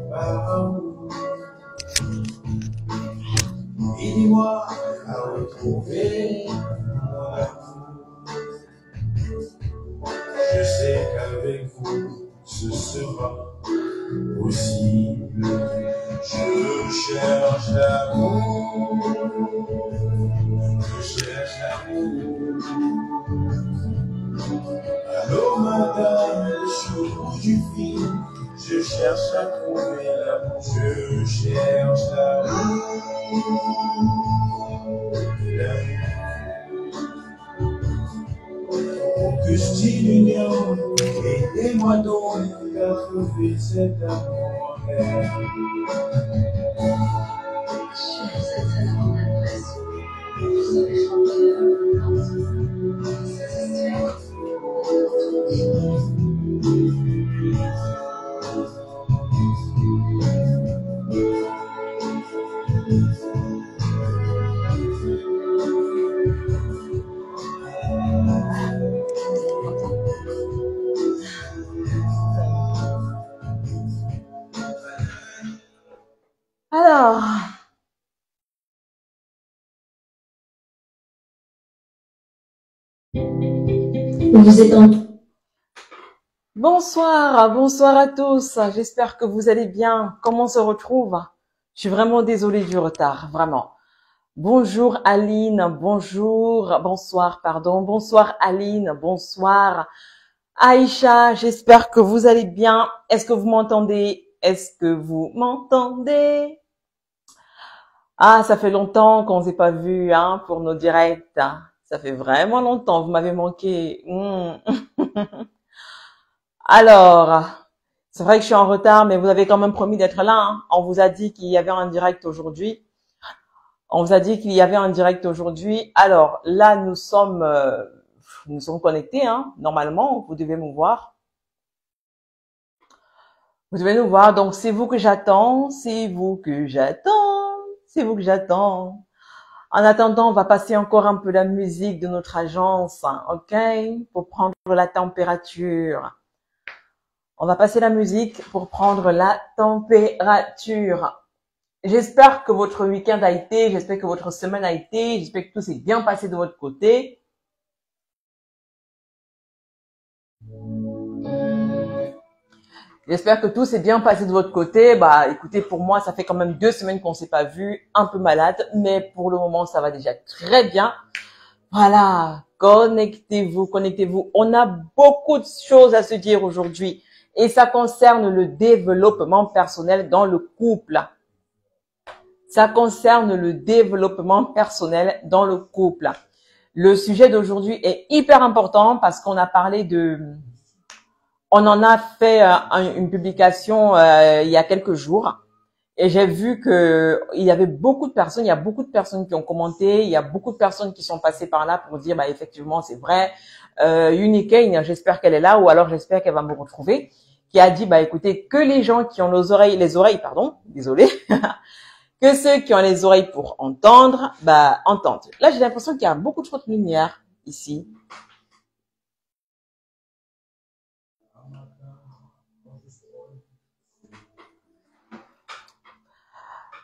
par amour. Aidez-moi à retrouver mon amour. Je sais qu'avec vous, ce sera possible. Je cherche l'amour. Je cherche l'amour. Allô madame, je suis au bout du fil. Je cherche à trouver l'amour. Je cherche l'amour. Auguste Union, aidez-moi donc à trouver cet amour. Alors, vous êtes en... bonsoir à tous. J'espère que vous allez bien. Comment on se retrouve? Je suis vraiment désolée du retard, vraiment. Bonjour Aline, bonsoir Aline, bonsoir Aïcha. J'espère que vous allez bien. Est-ce que vous m'entendez? Ah, ça fait longtemps qu'on ne s'est pas vu hein, pour nos directs. Ça fait vraiment longtemps, vous m'avez manqué. Alors, c'est vrai que je suis en retard, mais vous avez quand même promis d'être là. Hein. On vous a dit qu'il y avait un direct aujourd'hui. Alors là, nous sommes connectés. Hein. Normalement, vous devez nous voir. Donc, c'est vous que j'attends. En attendant, on va passer encore un peu la musique de notre agence, ok, pour prendre la température. On va passer la musique pour prendre la température. J'espère que votre week-end a été, j'espère que votre semaine a été, j'espère que tout s'est bien passé de votre côté. J'espère que tout s'est bien passé de votre côté. Bah, écoutez, pour moi, ça fait quand même 2 semaines qu'on s'est pas vu, un peu malade, mais pour le moment, ça va déjà très bien. Voilà, connectez-vous. On a beaucoup de choses à se dire aujourd'hui et ça concerne le développement personnel dans le couple. Le sujet d'aujourd'hui est hyper important parce qu'on a parlé on en a fait une publication il y a quelques jours et j'ai vu que il y a beaucoup de personnes qui ont commenté, il y a beaucoup de personnes qui sont passées par là pour dire bah effectivement c'est vrai. Unikane, j'espère qu'elle est là ou alors j'espère qu'elle va me retrouver, qui a dit bah écoutez, que les gens qui ont les oreilles, désolé, que ceux qui ont les oreilles pour entendre, bah entendent. Là j'ai l'impression qu'il y a beaucoup trop de lumière ici.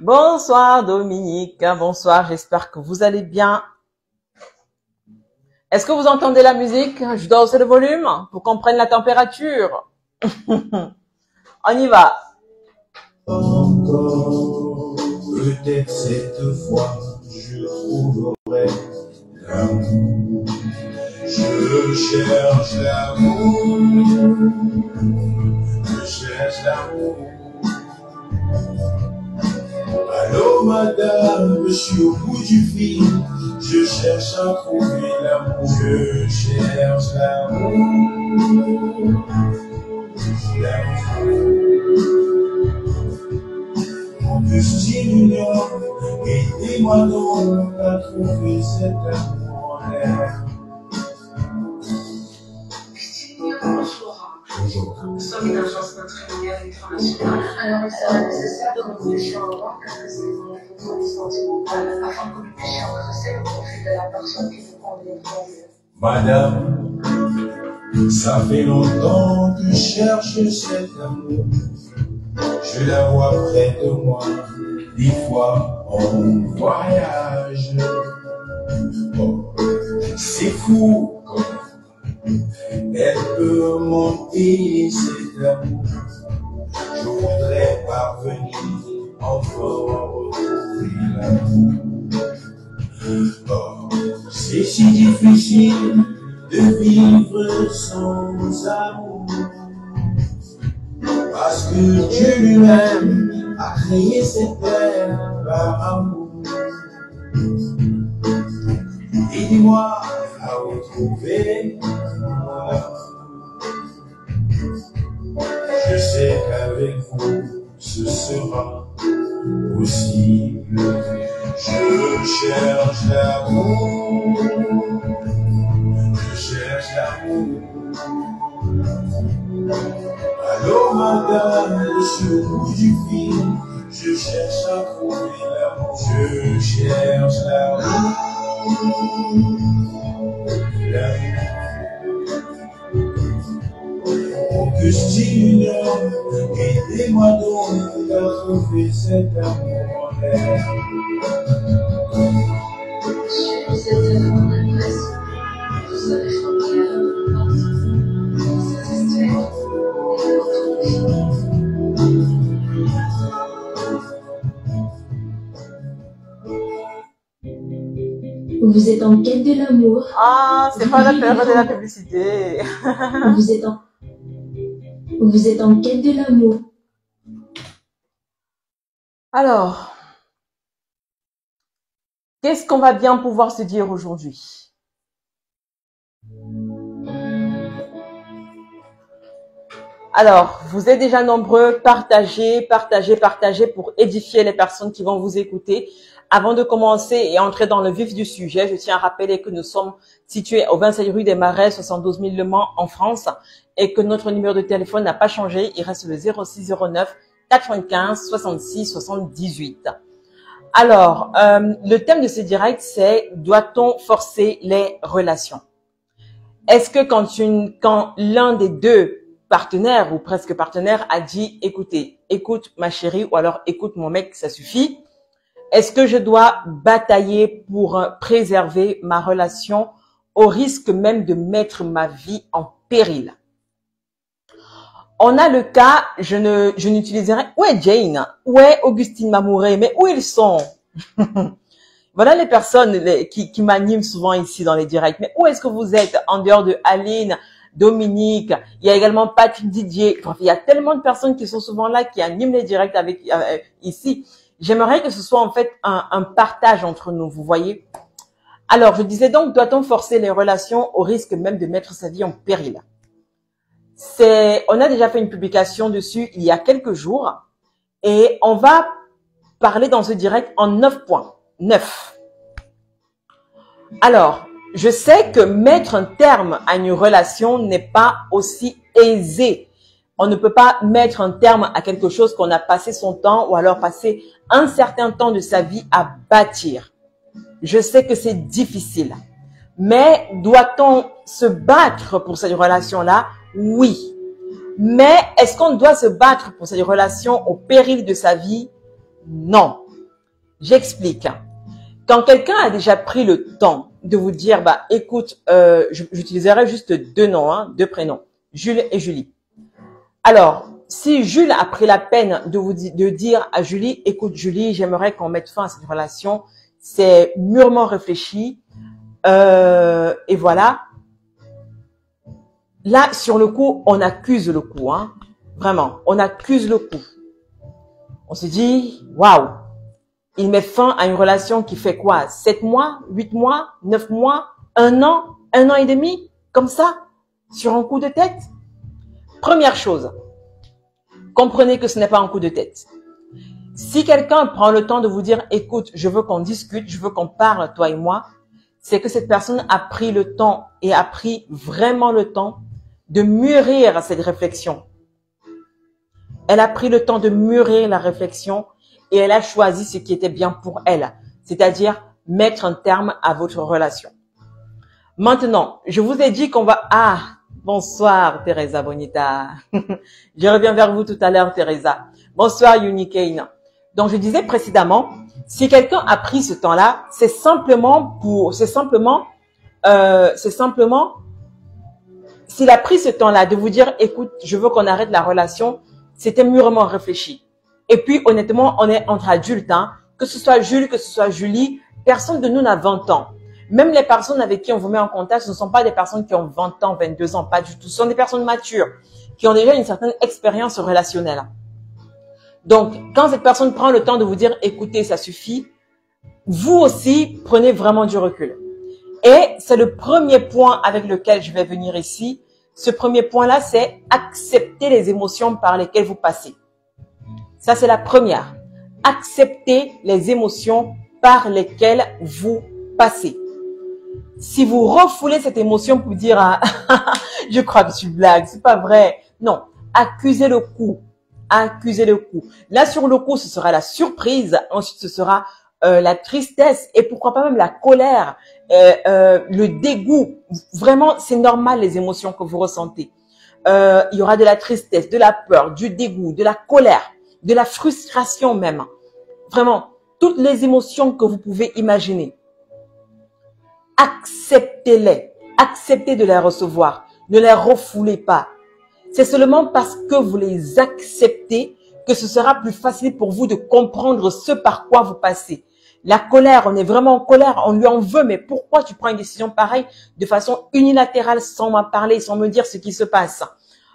Bonsoir Dominique, bonsoir, j'espère que vous allez bien. Est-ce que vous entendez la musique? Je dois hausser le volume pour qu'on prenne la température. On y va. Encore, peut-être cette fois, je trouverai l'amour. Je cherche l'amour. Allô madame, je suis au bout du fil. Je cherche à trouver l'amour. Je cherche l'amour. Auguste Union, aidez-moi donc à trouver cet amour. Bonjour. Nous sommes une agence matrimoniale internationale. Alors, il sera nécessaire que nous puissions avoir quelques éléments de votre sentimentale afin que nous puissions tracer le profil de la personne qui vous convient le mieux. Madame, ça fait longtemps que je cherche cet amour. Je la vois près de moi, des fois en voyage. Oh, c'est fou, elle peut monter cet amour. Je voudrais parvenir enfin à retrouver l'amour. Oh, c'est si difficile de vivre sans amour. Parce que Dieu lui-même a créé cette terre par amour. Aidez-moi à retrouver mon amour. Je sais qu'avec vous, ce sera possible. Je cherche l'amour. Je cherche l'amour. Allô madame, sur le bout du fil, je cherche à trouver l'amour. Je cherche l'amour. Augustine, aidez-moi donc à trouver cet amour en l'air. Cette amour d'adresse, vous savez formuler Vous êtes en quête de l'amour. Ah, c'est pas la période de la publicité. Vous êtes en quête de l'amour. Alors, qu'est-ce qu'on va bien pouvoir se dire aujourd'hui? Alors, vous êtes déjà nombreux, partagez pour édifier les personnes qui vont vous écouter. Avant de commencer et entrer dans le vif du sujet, je tiens à rappeler que nous sommes situés au 27 rue des Marais, 72 000 Le Mans en France et que notre numéro de téléphone n'a pas changé. Il reste le 06 09 95 66 78. Alors, le thème de ce direct, c'est « Doit-on forcer les relations ?» Est-ce que quand l'un des deux partenaires ou presque partenaire a dit « Écoutez, écoute ma chérie » ou alors « Écoute mon mec, ça suffit », est-ce que je dois batailler pour préserver ma relation au risque même de mettre ma vie en péril? On a le cas, je n'utiliserai, où est Jane? Où est Augustine Mamouré? Mais où ils sont? Voilà les personnes qui m'animent souvent ici dans les directs. Mais où est-ce que vous êtes en dehors de Aline, Dominique? Il y a également Patrick Didier. Enfin, il y a tellement de personnes qui sont souvent là, qui animent les directs avec ici. J'aimerais que ce soit en fait un partage entre nous, vous voyez. Alors, je disais donc, doit-on forcer les relations au risque même de mettre sa vie en péril? On a déjà fait une publication dessus il y a quelques jours et on va parler dans ce direct en 9 points. 9. Alors, je sais que mettre un terme à une relation n'est pas aussi aisé. On ne peut pas mettre un terme à quelque chose qu'on a passé son temps ou alors passé un certain temps de sa vie à bâtir. Je sais que c'est difficile. Mais doit-on se battre pour cette relation-là? Oui. Mais est-ce qu'on doit se battre pour cette relation au péril de sa vie? Non. J'explique. Quand quelqu'un a déjà pris le temps de vous dire, bah, écoute, j'utiliserai juste deux noms, deux prénoms, Jules et Julie. Alors, si Jules a pris la peine de dire à Julie, écoute Julie, j'aimerais qu'on mette fin à cette relation, c'est mûrement réfléchi, et voilà. Là, sur le coup, on accuse le coup, hein. Vraiment, on accuse le coup. On se dit, waouh, il met fin à une relation qui fait quoi? 7 mois, 8 mois, 9 mois, 1 an et demi, comme ça, sur un coup de tête? Première chose, comprenez que ce n'est pas un coup de tête. Si quelqu'un prend le temps de vous dire, écoute, je veux qu'on discute, je veux qu'on parle, toi et moi, c'est que cette personne a pris le temps et a pris vraiment le temps de mûrir cette réflexion. Elle a pris le temps de mûrir la réflexion et elle a choisi ce qui était bien pour elle, c'est-à-dire mettre un terme à votre relation. Maintenant, je vous ai dit qu'on va... Ah, bonsoir Teresa Bonita. Je reviens vers vous tout à l'heure Teresa. Bonsoir Unikane. Donc je disais précédemment, si quelqu'un a pris ce temps-là, c'est simplement s'il a pris ce temps-là de vous dire, écoute, je veux qu'on arrête la relation, c'était mûrement réfléchi. Et puis honnêtement, on est entre adultes, hein, que ce soit Jules, que ce soit Julie, personne de nous n'a 20 ans. Même les personnes avec qui on vous met en contact, ce ne sont pas des personnes qui ont 20 ans, 22 ans, pas du tout. Ce sont des personnes matures, qui ont déjà une certaine expérience relationnelle. Donc, quand cette personne prend le temps de vous dire, écoutez, ça suffit, vous aussi, prenez vraiment du recul. Et c'est le premier point avec lequel je vais venir ici. Ce premier point-là, c'est accepter les émotions par lesquelles vous passez. Ça, c'est la première. Accepter les émotions par lesquelles vous passez. Si vous refoulez cette émotion pour dire ah, je crois que tu blagues, c'est pas vrai. Non, accusez le coup. Accusez le coup. Là, sur le coup, ce sera la surprise. Ensuite, ce sera la tristesse et pourquoi pas même la colère, le dégoût. Vraiment, c'est normal les émotions que vous ressentez. Il y aura de la tristesse, de la peur, du dégoût, de la colère, de la frustration même. Vraiment, toutes les émotions que vous pouvez imaginer. Acceptez-les. Acceptez de les recevoir. Ne les refoulez pas. C'est seulement parce que vous les acceptez que ce sera plus facile pour vous de comprendre ce par quoi vous passez. La colère, on est vraiment en colère, on lui en veut, mais pourquoi tu prends une décision pareille de façon unilatérale sans m'en parler, sans me dire ce qui se passe?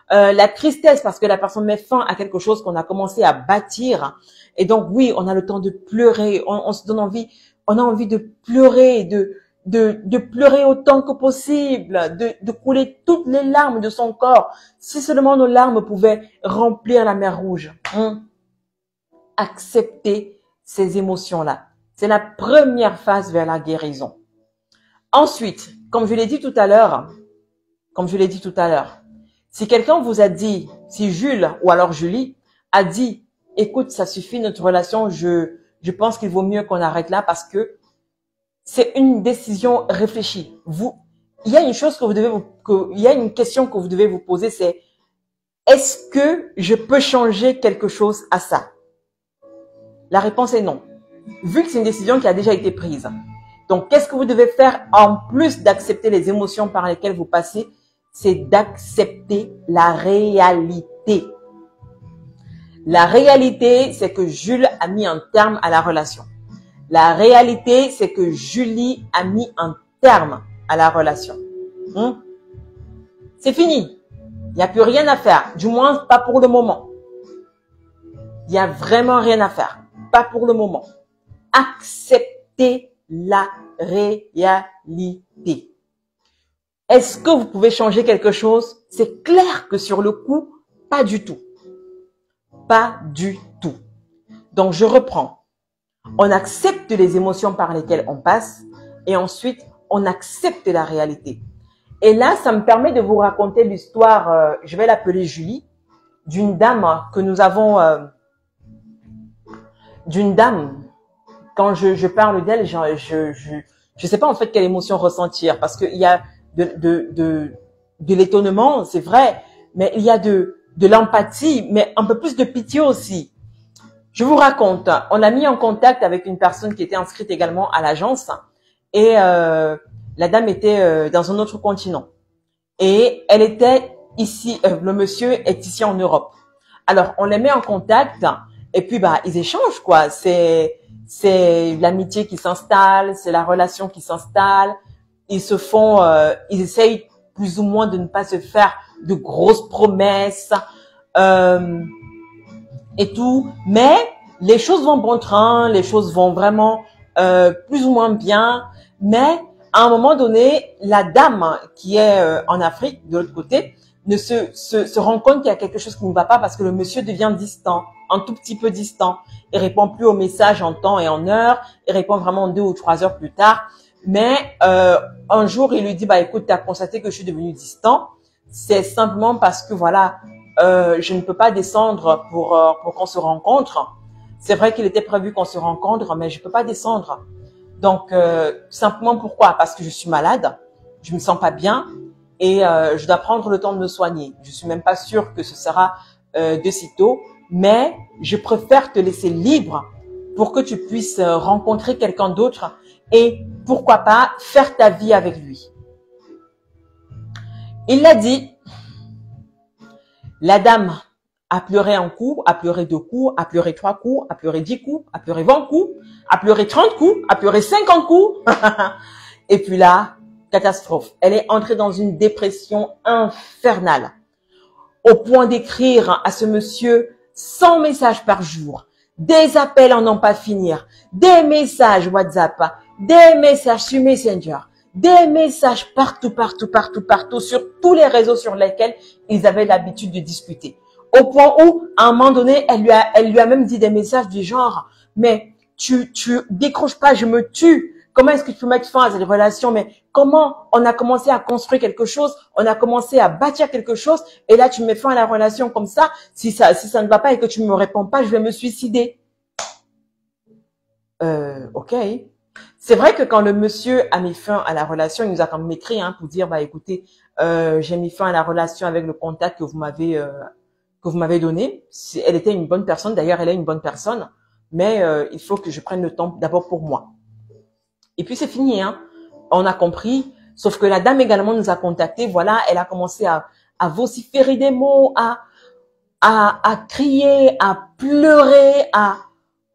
La tristesse parce que la personne met fin à quelque chose qu'on a commencé à bâtir. Et donc oui, on a le temps de pleurer, on se donne envie, on a envie de pleurer, de pleurer autant que possible, de couler toutes les larmes de son corps. Si seulement nos larmes pouvaient remplir la mer Rouge. Accepter ces émotions-là. C'est la première phase vers la guérison. Ensuite, comme je l'ai dit tout à l'heure, si quelqu'un vous a dit, si Jules ou alors Julie a dit, écoute, ça suffit notre relation, je pense qu'il vaut mieux qu'on arrête là parce que c'est une décision réfléchie. Il y a une chose que vous devez il y a une question que vous devez vous poser, c'est est-ce que je peux changer quelque chose à ça? La réponse est non. Vu que c'est une décision qui a déjà été prise. Donc, qu'est-ce que vous devez faire en plus d'accepter les émotions par lesquelles vous passez? C'est d'accepter la réalité. La réalité, c'est que Jules a mis un terme à la relation. La réalité, c'est que Julie a mis un terme à la relation. C'est fini. Il n'y a plus rien à faire. Du moins, pas pour le moment. Il n'y a vraiment rien à faire. Pas pour le moment. Acceptez la réalité. Est-ce que vous pouvez changer quelque chose? C'est clair que sur le coup, pas du tout. Pas du tout. Donc, je reprends. On accepte les émotions par lesquelles on passe et ensuite, on accepte la réalité. Et là, ça me permet de vous raconter l'histoire, je vais l'appeler Julie, d'une dame que nous avons, d'une dame, quand je parle d'elle, je sais pas en fait quelle émotion ressentir parce qu'il y a de l'étonnement, c'est vrai, mais il y a de l'empathie, mais un peu plus de pitié aussi. Je vous raconte, on a mis en contact avec une personne qui était inscrite également à l'agence et la dame était dans un autre continent et elle était ici, le monsieur est ici en Europe. Alors on les met en contact et puis ils échangent quoi. C'est l'amitié qui s'installe, c'est la relation qui s'installe. Ils se font, ils essayent plus ou moins de ne pas se faire de grosses promesses et tout. Mais les choses vont bon train, les choses vont vraiment plus ou moins bien. Mais à un moment donné, la dame qui est en Afrique, de l'autre côté, se rend compte qu'il y a quelque chose qui ne va pas parce que le monsieur devient distant, un tout petit peu distant. Il répond plus aux messages en temps et en heure. Il répond vraiment 2 ou 3 heures plus tard. Mais un jour, il lui dit, écoute, tu as constaté que je suis devenu distant. C'est simplement parce que voilà, je ne peux pas descendre pour qu'on se rencontre. C'est vrai qu'il était prévu qu'on se rencontre, mais je peux pas descendre. Donc, simplement pourquoi? Parce que je suis malade, je me sens pas bien et je dois prendre le temps de me soigner. Je suis même pas sûre que ce sera de sitôt, mais je préfère te laisser libre pour que tu puisses rencontrer quelqu'un d'autre et pourquoi pas faire ta vie avec lui. Il l'a dit. La dame a pleuré un coup, a pleuré 2 coups, a pleuré 3 coups, a pleuré 10 coups, a pleuré 20 coups, a pleuré 30 coups, a pleuré 50 coups. Et puis là, catastrophe. Elle est entrée dans une dépression infernale. Au point d'écrire à ce monsieur 100 messages par jour, des appels en n'en pas finir, des messages WhatsApp, des messages sur Messenger, des messages partout, sur tous les réseaux sur lesquels ils avaient l'habitude de discuter. Au point où, à un moment donné, elle lui a même dit des messages du genre, mais tu décroches pas, je me tue. Comment est-ce que tu peux mettre fin à cette relation? Mais comment on a commencé à construire quelque chose, on a commencé à bâtir quelque chose, et là tu mets fin à la relation comme ça. Si ça ne va pas et que tu me réponds pas, je vais me suicider. Ok. C'est vrai que quand le monsieur a mis fin à la relation, il nous a quand même écrit pour dire, bah écoutez, j'ai mis fin à la relation avec le contact que vous m'avez donné. Elle était une bonne personne, d'ailleurs elle est une bonne personne, mais il faut que je prenne le temps d'abord pour moi. Et puis c'est fini, on a compris. Sauf que la dame également nous a contactés. Voilà, elle a commencé à vociférer des mots, à crier, à pleurer,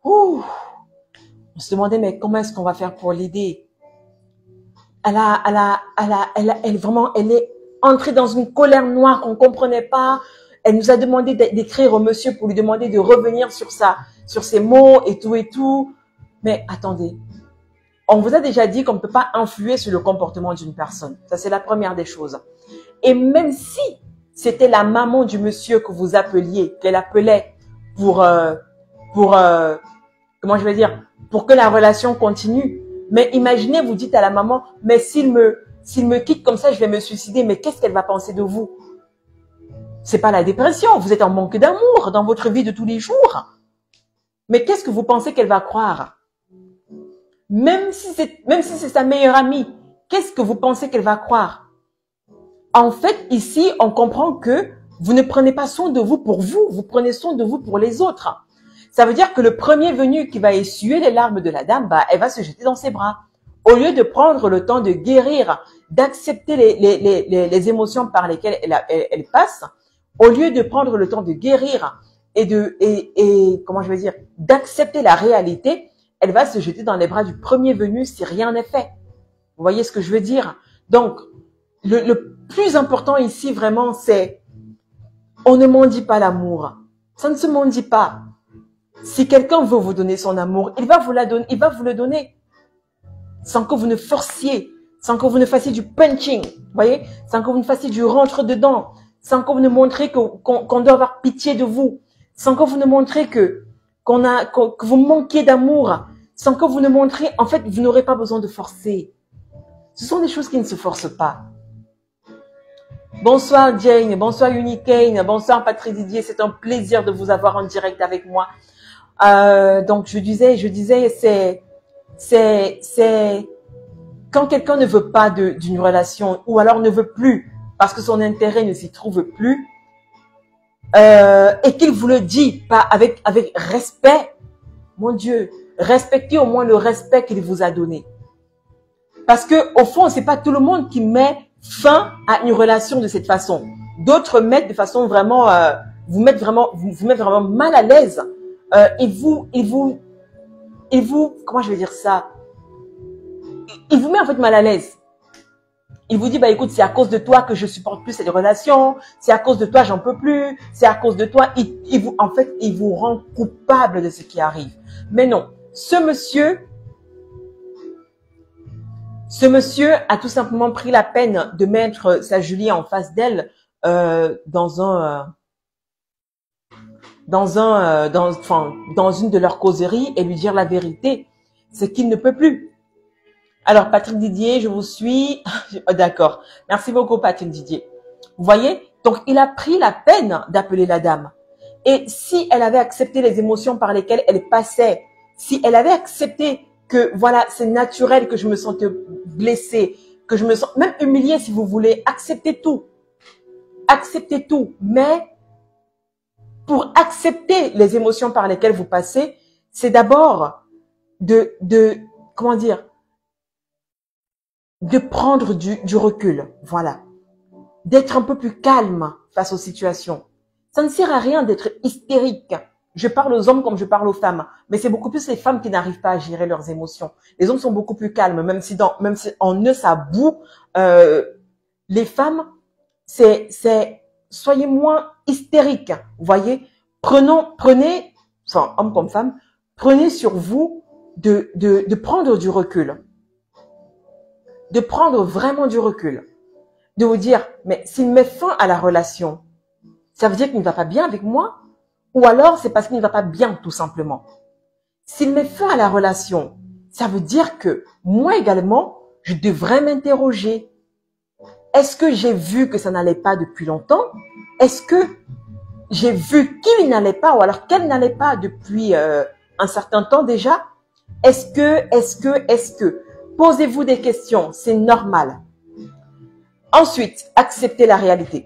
On se demandait mais comment est-ce qu'on va faire pour l'aider? Elle est entrée dans une colère noire qu'on comprenait pas. Elle nous a demandé d'écrire au monsieur pour lui demander de revenir sur ses mots et tout. Mais attendez. On vous a déjà dit qu'on ne peut pas influer sur le comportement d'une personne. Ça, c'est la première des choses. Et même si c'était la maman du monsieur que vous appeliez, qu'elle appelait pour comment je vais dire, pour que la relation continue. Mais imaginez, vous dites à la maman, mais s'il me quitte comme ça, je vais me suicider. Mais qu'est-ce qu'elle va penser de vous? C'est pas la dépression. Vous êtes en manque d'amour dans votre vie de tous les jours. Mais qu'est-ce que vous pensez qu'elle va croire? Même si c'est sa meilleure amie, qu'est-ce que vous pensez qu'elle va croire? En fait, ici, on comprend que vous ne prenez pas soin de vous pour vous, vous prenez soin de vous pour les autres. Ça veut dire que le premier venu qui va essuyer les larmes de la dame, elle va se jeter dans ses bras. Au lieu de prendre le temps de guérir, d'accepter les émotions par lesquelles elle passe, au lieu de prendre le temps de guérir et comment je vais dire, d'accepter la réalité, elle va se jeter dans les bras du premier venu si rien n'est fait. Vous voyez ce que je veux dire? Donc, le plus important ici vraiment, c'est on ne mendie pas l'amour. Ça ne se mendie pas. Si quelqu'un veut vous donner son amour, il va vous le donner. Sans que vous ne forciez, sans que vous ne fassiez du punching, vous voyez? Sans que vous ne fassiez du rentre-dedans, sans que vous ne montrez qu'on doit avoir pitié de vous, sans que vous ne montrez que vous manquez d'amour, sans que vous ne montrez, en fait, vous n'aurez pas besoin de forcer. Ce sont des choses qui ne se forcent pas. Bonsoir Jane, bonsoir Unicane, bonsoir Patrick Didier, c'est un plaisir de vous avoir en direct avec moi. Donc je disais, c'est quand quelqu'un ne veut pas d'une relation ou alors ne veut plus parce que son intérêt ne s'y trouve plus et qu'il vous le dit pas avec respect, mon Dieu, respectez au moins le respect qu'il vous a donné. Parce que au fond, c'est pas tout le monde qui met fin à une relation de cette façon. D'autres mettent de façon vraiment, vous mettent vraiment mal à l'aise. Il vous, comment je vais dire ça? Il vous met en fait mal à l'aise. Il vous dit, bah écoute, c'est à cause de toi que je supporte plus cette relation. C'est à cause de toi, j'en peux plus. C'est à cause de toi. Il vous rend coupable de ce qui arrive. Mais non, ce monsieur a tout simplement pris la peine de mettre sa Julie en face d'elle dans une de leurs causeries et lui dire la vérité, c'est qu'il ne peut plus. Alors Patrick Didier, je vous suis. D'accord. Merci beaucoup Patrick Didier. Vous voyez? Donc il a pris la peine d'appeler la dame. Et si elle avait accepté les émotions par lesquelles elle passait, si elle avait accepté que voilà, c'est naturel que je me sente blessée, que je me sens même humiliée si vous voulez, acceptez tout. Acceptez tout, mais pour accepter les émotions par lesquelles vous passez, c'est d'abord comment dire, de prendre du recul. Voilà. D'être un peu plus calme face aux situations. Ça ne sert à rien d'être hystérique. Je parle aux hommes comme je parle aux femmes, mais c'est beaucoup plus les femmes qui n'arrivent pas à gérer leurs émotions. Les hommes sont beaucoup plus calmes, même si en eux ça boue. Les femmes, soyez moins hystériques. Vous voyez, prenez, homme comme femme, prenez sur vous de prendre du recul, de prendre vraiment du recul, de vous dire, mais s'il met fin à la relation, ça veut dire qu'il ne va pas bien avec moi? Ou alors, c'est parce qu'il ne va pas bien, tout simplement. S'il met fin à la relation, ça veut dire que moi également, je devrais m'interroger. Est-ce que j'ai vu que ça n'allait pas depuis longtemps? Est-ce que j'ai vu qu'il n'allait pas ou alors qu'elle n'allait pas depuis un certain temps déjà? Est-ce que posez-vous des questions, c'est normal. Ensuite, acceptez la réalité.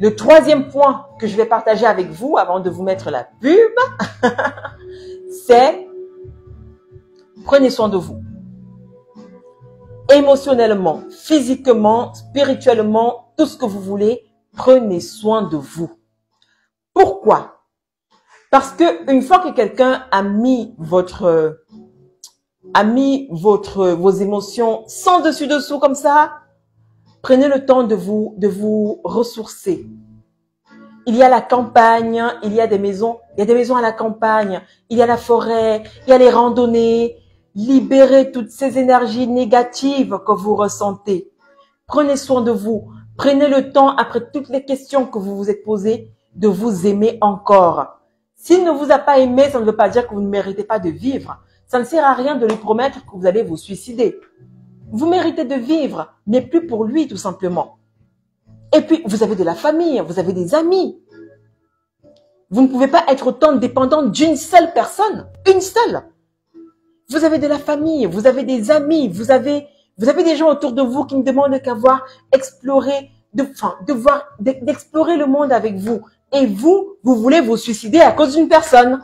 Le troisième point que je vais partager avec vous avant de vous mettre la pub, c'est prenez soin de vous. Émotionnellement, physiquement, spirituellement, tout ce que vous voulez, prenez soin de vous. Pourquoi? Parce que une fois que quelqu'un a mis vos émotions sans dessus-dessous comme ça, prenez le temps de vous ressourcer. Il y a la campagne, il y a des maisons à la campagne, il y a la forêt, il y a les randonnées. Libérez toutes ces énergies négatives que vous ressentez. Prenez soin de vous. Prenez le temps, après toutes les questions que vous vous êtes posées, de vous aimer encore. S'il ne vous a pas aimé, ça ne veut pas dire que vous ne méritez pas de vivre. Ça ne sert à rien de lui promettre que vous allez vous suicider. Vous méritez de vivre, mais plus pour lui, tout simplement. Et puis, vous avez de la famille, vous avez des amis. Vous ne pouvez pas être autant dépendant d'une seule personne, une seule. Vous avez de la famille, vous avez des amis, vous avez des gens autour de vous qui ne demandent qu'à voir explorer, d'explorer le monde avec vous. Et vous voulez vous suicider à cause d'une personne.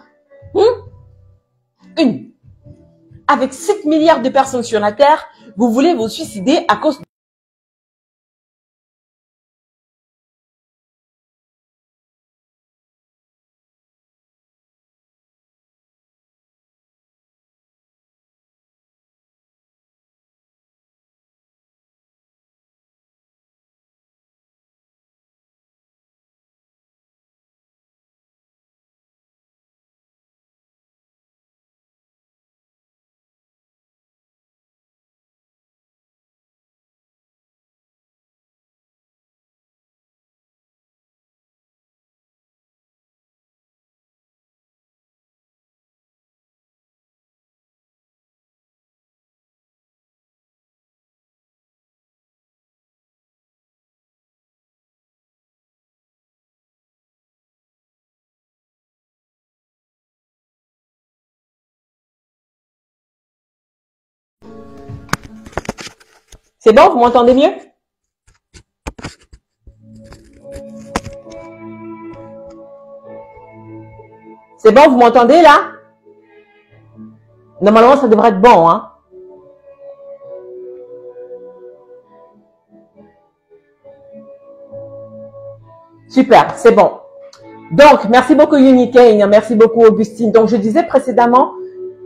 Une. Avec 7 milliards de personnes sur la Terre, vous voulez vous suicider à cause de... C'est bon, vous m'entendez mieux? C'est bon, vous m'entendez là? Normalement, ça devrait être bon, hein? Super, c'est bon. Donc, merci beaucoup Unicane, merci beaucoup Augustine. Donc, je disais précédemment,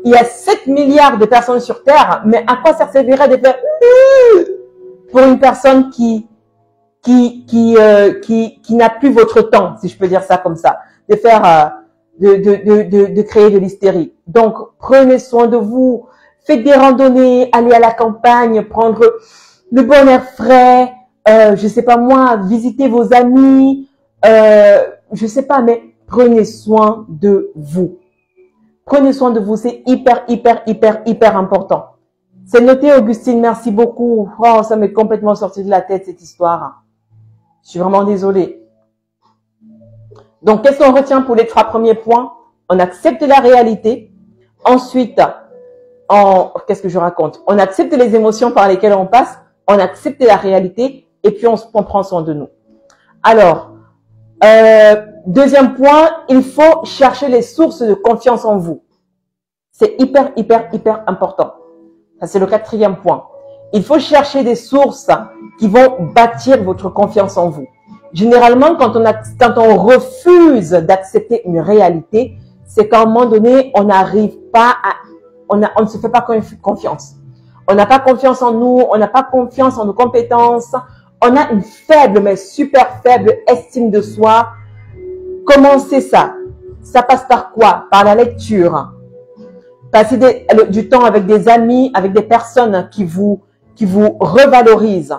il y a 7 milliards de personnes sur Terre, mais à quoi ça servirait de faire pour une personne qui n'a plus votre temps, si je peux dire ça comme ça, de faire, de créer de l'hystérie. Donc, prenez soin de vous, faites des randonnées, allez à la campagne, prendre le bon air frais, je sais pas moi, visitez vos amis, je sais pas, mais prenez soin de vous. Prenez soin de vous, c'est hyper important. C'est noté, Augustine, merci beaucoup. Oh, ça m'est complètement sorti de la tête, cette histoire. Je suis vraiment désolée. Donc, qu'est-ce qu'on retient pour les 3 premiers points? On accepte la réalité. Ensuite, qu'est-ce que je raconte? On accepte les émotions par lesquelles on passe. On accepte la réalité. Et puis, on prend soin de nous. Alors, Deuxième point, il faut chercher les sources de confiance en vous. C'est hyper, hyper, hyper important. Ça, c'est le quatrième point. Il faut chercher des sources qui vont bâtir votre confiance en vous. Généralement, quand on refuse d'accepter une réalité, c'est qu'à un moment donné, on n'arrive pas à, on ne se fait pas confiance. On n'a pas confiance en nous, on n'a pas confiance en nos compétences, on a une faible, mais super faible estime de soi. Comment c'est ça? Ça passe par quoi? Par la lecture. Passer du temps avec des amis, avec des personnes qui vous revalorisent.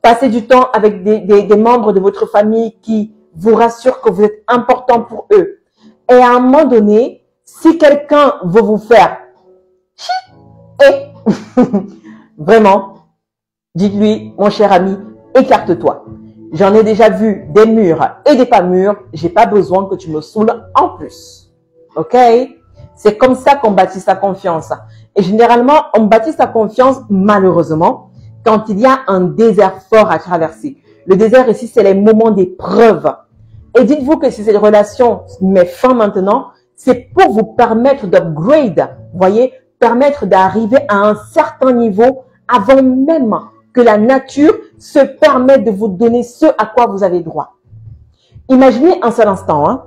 Passez du temps avec des membres de votre famille qui vous rassurent que vous êtes important pour eux. Et à un moment donné, si quelqu'un veut vous faire vraiment, dites-lui, mon cher ami, écarte-toi. J'en ai déjà vu des murs et des pas mûrs. J'ai pas besoin que tu me saoules en plus. Ok? C'est comme ça qu'on bâtit sa confiance. Et généralement, on bâtit sa confiance, malheureusement, quand il y a un désert fort à traverser. Le désert ici, c'est les moments d'épreuve. Et dites-vous que si cette relation met fin maintenant, c'est pour vous permettre d'upgrade, voyez, permettre d'arriver à un certain niveau avant même que la nature se permette de vous donner ce à quoi vous avez droit. Imaginez un seul instant, hein.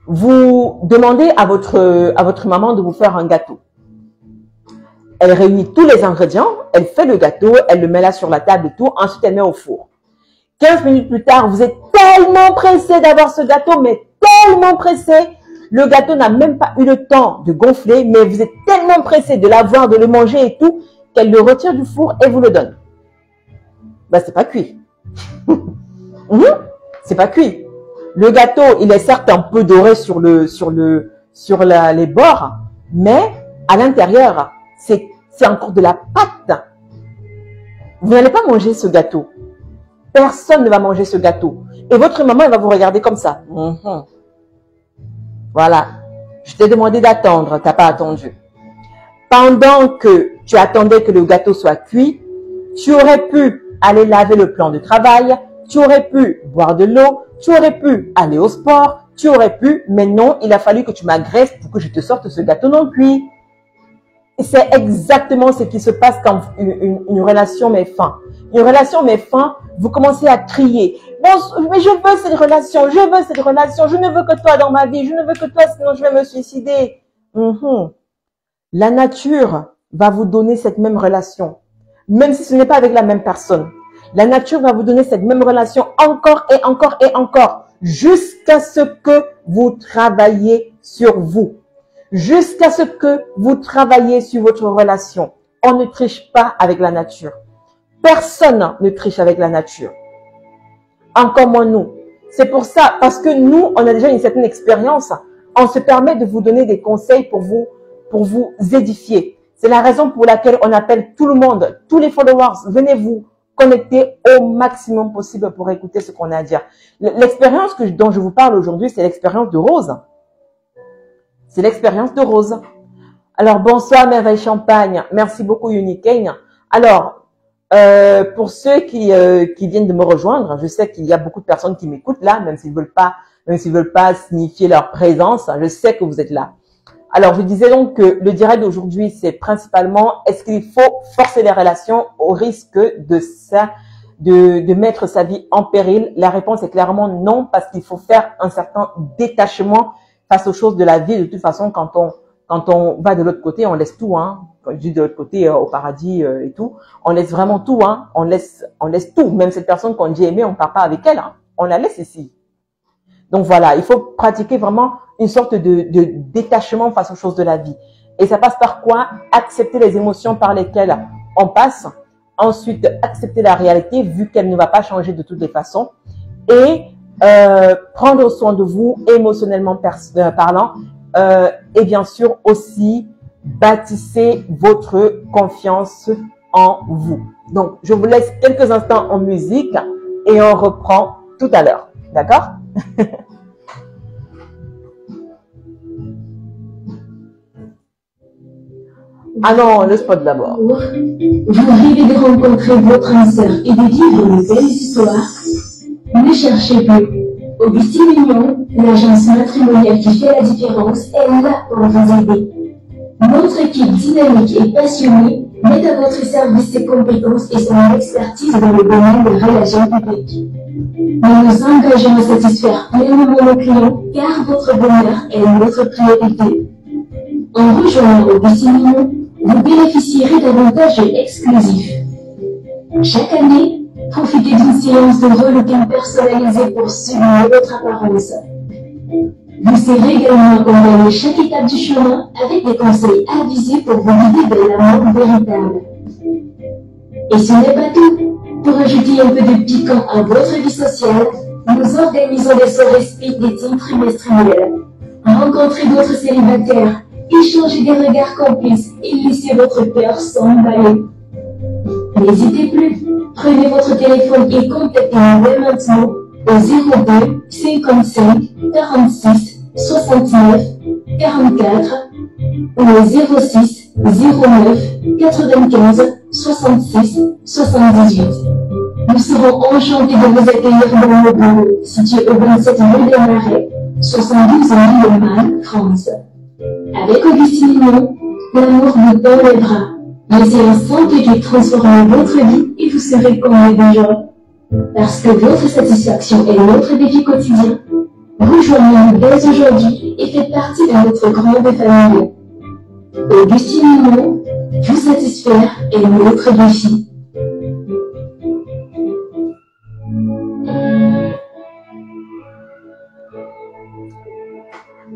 Vous demandez à votre maman de vous faire un gâteau. Elle réunit tous les ingrédients, elle fait le gâteau, elle le met là sur la table et tout, ensuite elle met au four. 15 minutes plus tard, vous êtes tellement pressé d'avoir ce gâteau, mais tellement pressé, le gâteau n'a même pas eu le temps de gonfler, mais vous êtes tellement pressé de l'avoir, de le manger et tout, qu'elle le retire du four et vous le donne. Ben, c'est pas cuit. C'est pas cuit. Le gâteau, il est certes un peu doré sur les bords, mais à l'intérieur, c'est encore de la pâte. Vous n'allez pas manger ce gâteau. Personne ne va manger ce gâteau. Et votre maman, elle va vous regarder comme ça. Voilà. Je t'ai demandé d'attendre, tu n'as pas attendu. Pendant que tu attendais que le gâteau soit cuit, tu aurais pu aller laver le plan de travail, tu aurais pu boire de l'eau, tu aurais pu aller au sport, tu aurais pu, mais non, il a fallu que tu m'agresses pour que je te sorte ce gâteau non cuit. Et c'est exactement ce qui se passe quand une relation met fin. Une relation met fin, vous commencez à crier. Bon, mais je veux cette relation, je veux cette relation, je ne veux que toi dans ma vie, je ne veux que toi, sinon je vais me suicider. La nature va vous donner cette même relation, même si ce n'est pas avec la même personne. La nature va vous donner cette même relation encore et encore et encore, jusqu'à ce que vous travaillez sur vous, jusqu'à ce que vous travaillez sur votre relation. On ne triche pas avec la nature. Personne ne triche avec la nature. Encore moins nous. C'est pour ça, parce que nous, on a déjà une certaine expérience, on se permet de vous donner des conseils pour vous édifier. C'est la raison pour laquelle on appelle tout le monde, tous les followers, venez vous connecter au maximum possible pour écouter ce qu'on a à dire. L'expérience dont je vous parle aujourd'hui, c'est l'expérience de Rose. C'est l'expérience de Rose. Alors, bonsoir Merveille Champagne. Merci beaucoup Unicane. Alors, pour ceux qui viennent de me rejoindre, je sais qu'il y a beaucoup de personnes qui m'écoutent là, même s'ils veulent pas signifier leur présence. Je sais que vous êtes là. Alors, je disais donc que le direct d'aujourd'hui, c'est principalement, est-ce qu'il faut forcer les relations au risque de mettre sa vie en péril? La réponse est clairement non, parce qu'il faut faire un certain détachement face aux choses de la vie. De toute façon, quand on va de l'autre côté, on laisse tout, hein. Quand je dis de l'autre côté, au paradis et tout, on laisse vraiment tout, hein. On laisse tout. Même cette personne qu'on dit aimer, on part pas avec elle, hein. On la laisse ici. Donc voilà, il faut pratiquer vraiment une sorte de détachement face aux choses de la vie. Et ça passe par quoi? Accepter les émotions par lesquelles on passe. Ensuite, accepter la réalité vu qu'elle ne va pas changer de toutes les façons. Et prendre soin de vous émotionnellement parlant. Et bien sûr aussi, bâtissez votre confiance en vous. Donc, je vous laisse quelques instants en musique et on reprend tout à l'heure. D'accord? Ah non, le spot d'abord. Vous rêvez de rencontrer votre âme sœur et de vivre de belles histoires? Ne cherchez plus. Augustine Union, l'agence matrimoniale qui fait la différence, est là pour vous aider. Notre équipe dynamique et passionnée met à votre service ses compétences et son expertise dans le domaine des relations publiques. Nous nous engageons à satisfaire pleinement nos clients car votre bonheur est notre priorité. En rejoignant Augustine Union, vous bénéficierez d'avantages exclusifs. Chaque année, profitez d'une séance de relooking personnalisée pour sublimer votre apparence. Vous serez également accompagné chaque étape du chemin avec des conseils avisés pour vous guider vers l'amour véritable. Et ce n'est pas tout. Pour ajouter un peu de piquant à votre vie sociale, nous organisons des soirées speed dating trimestrielles. Rencontrez d'autres célibataires, échangez des regards complices et laissez votre cœur s'emballer. N'hésitez plus, prenez votre téléphone et contactez-nous dès maintenant au 02 55 46 69 44 ou au 06 09 95 66 78. Nous serons enchantés de vous accueillir dans nos bureaux situés au 27 rue des Marais, 72 000 Mal, France. Avec Augustine Union, l'amour vous tend les bras. Les séances simples qui transforment votre vie et vous serez comblés de joie. Parce que votre satisfaction est notre défi quotidien, rejoignez-nous dès aujourd'hui et faites partie de notre grande famille. Augustine Union, vous satisfaire est notre défi.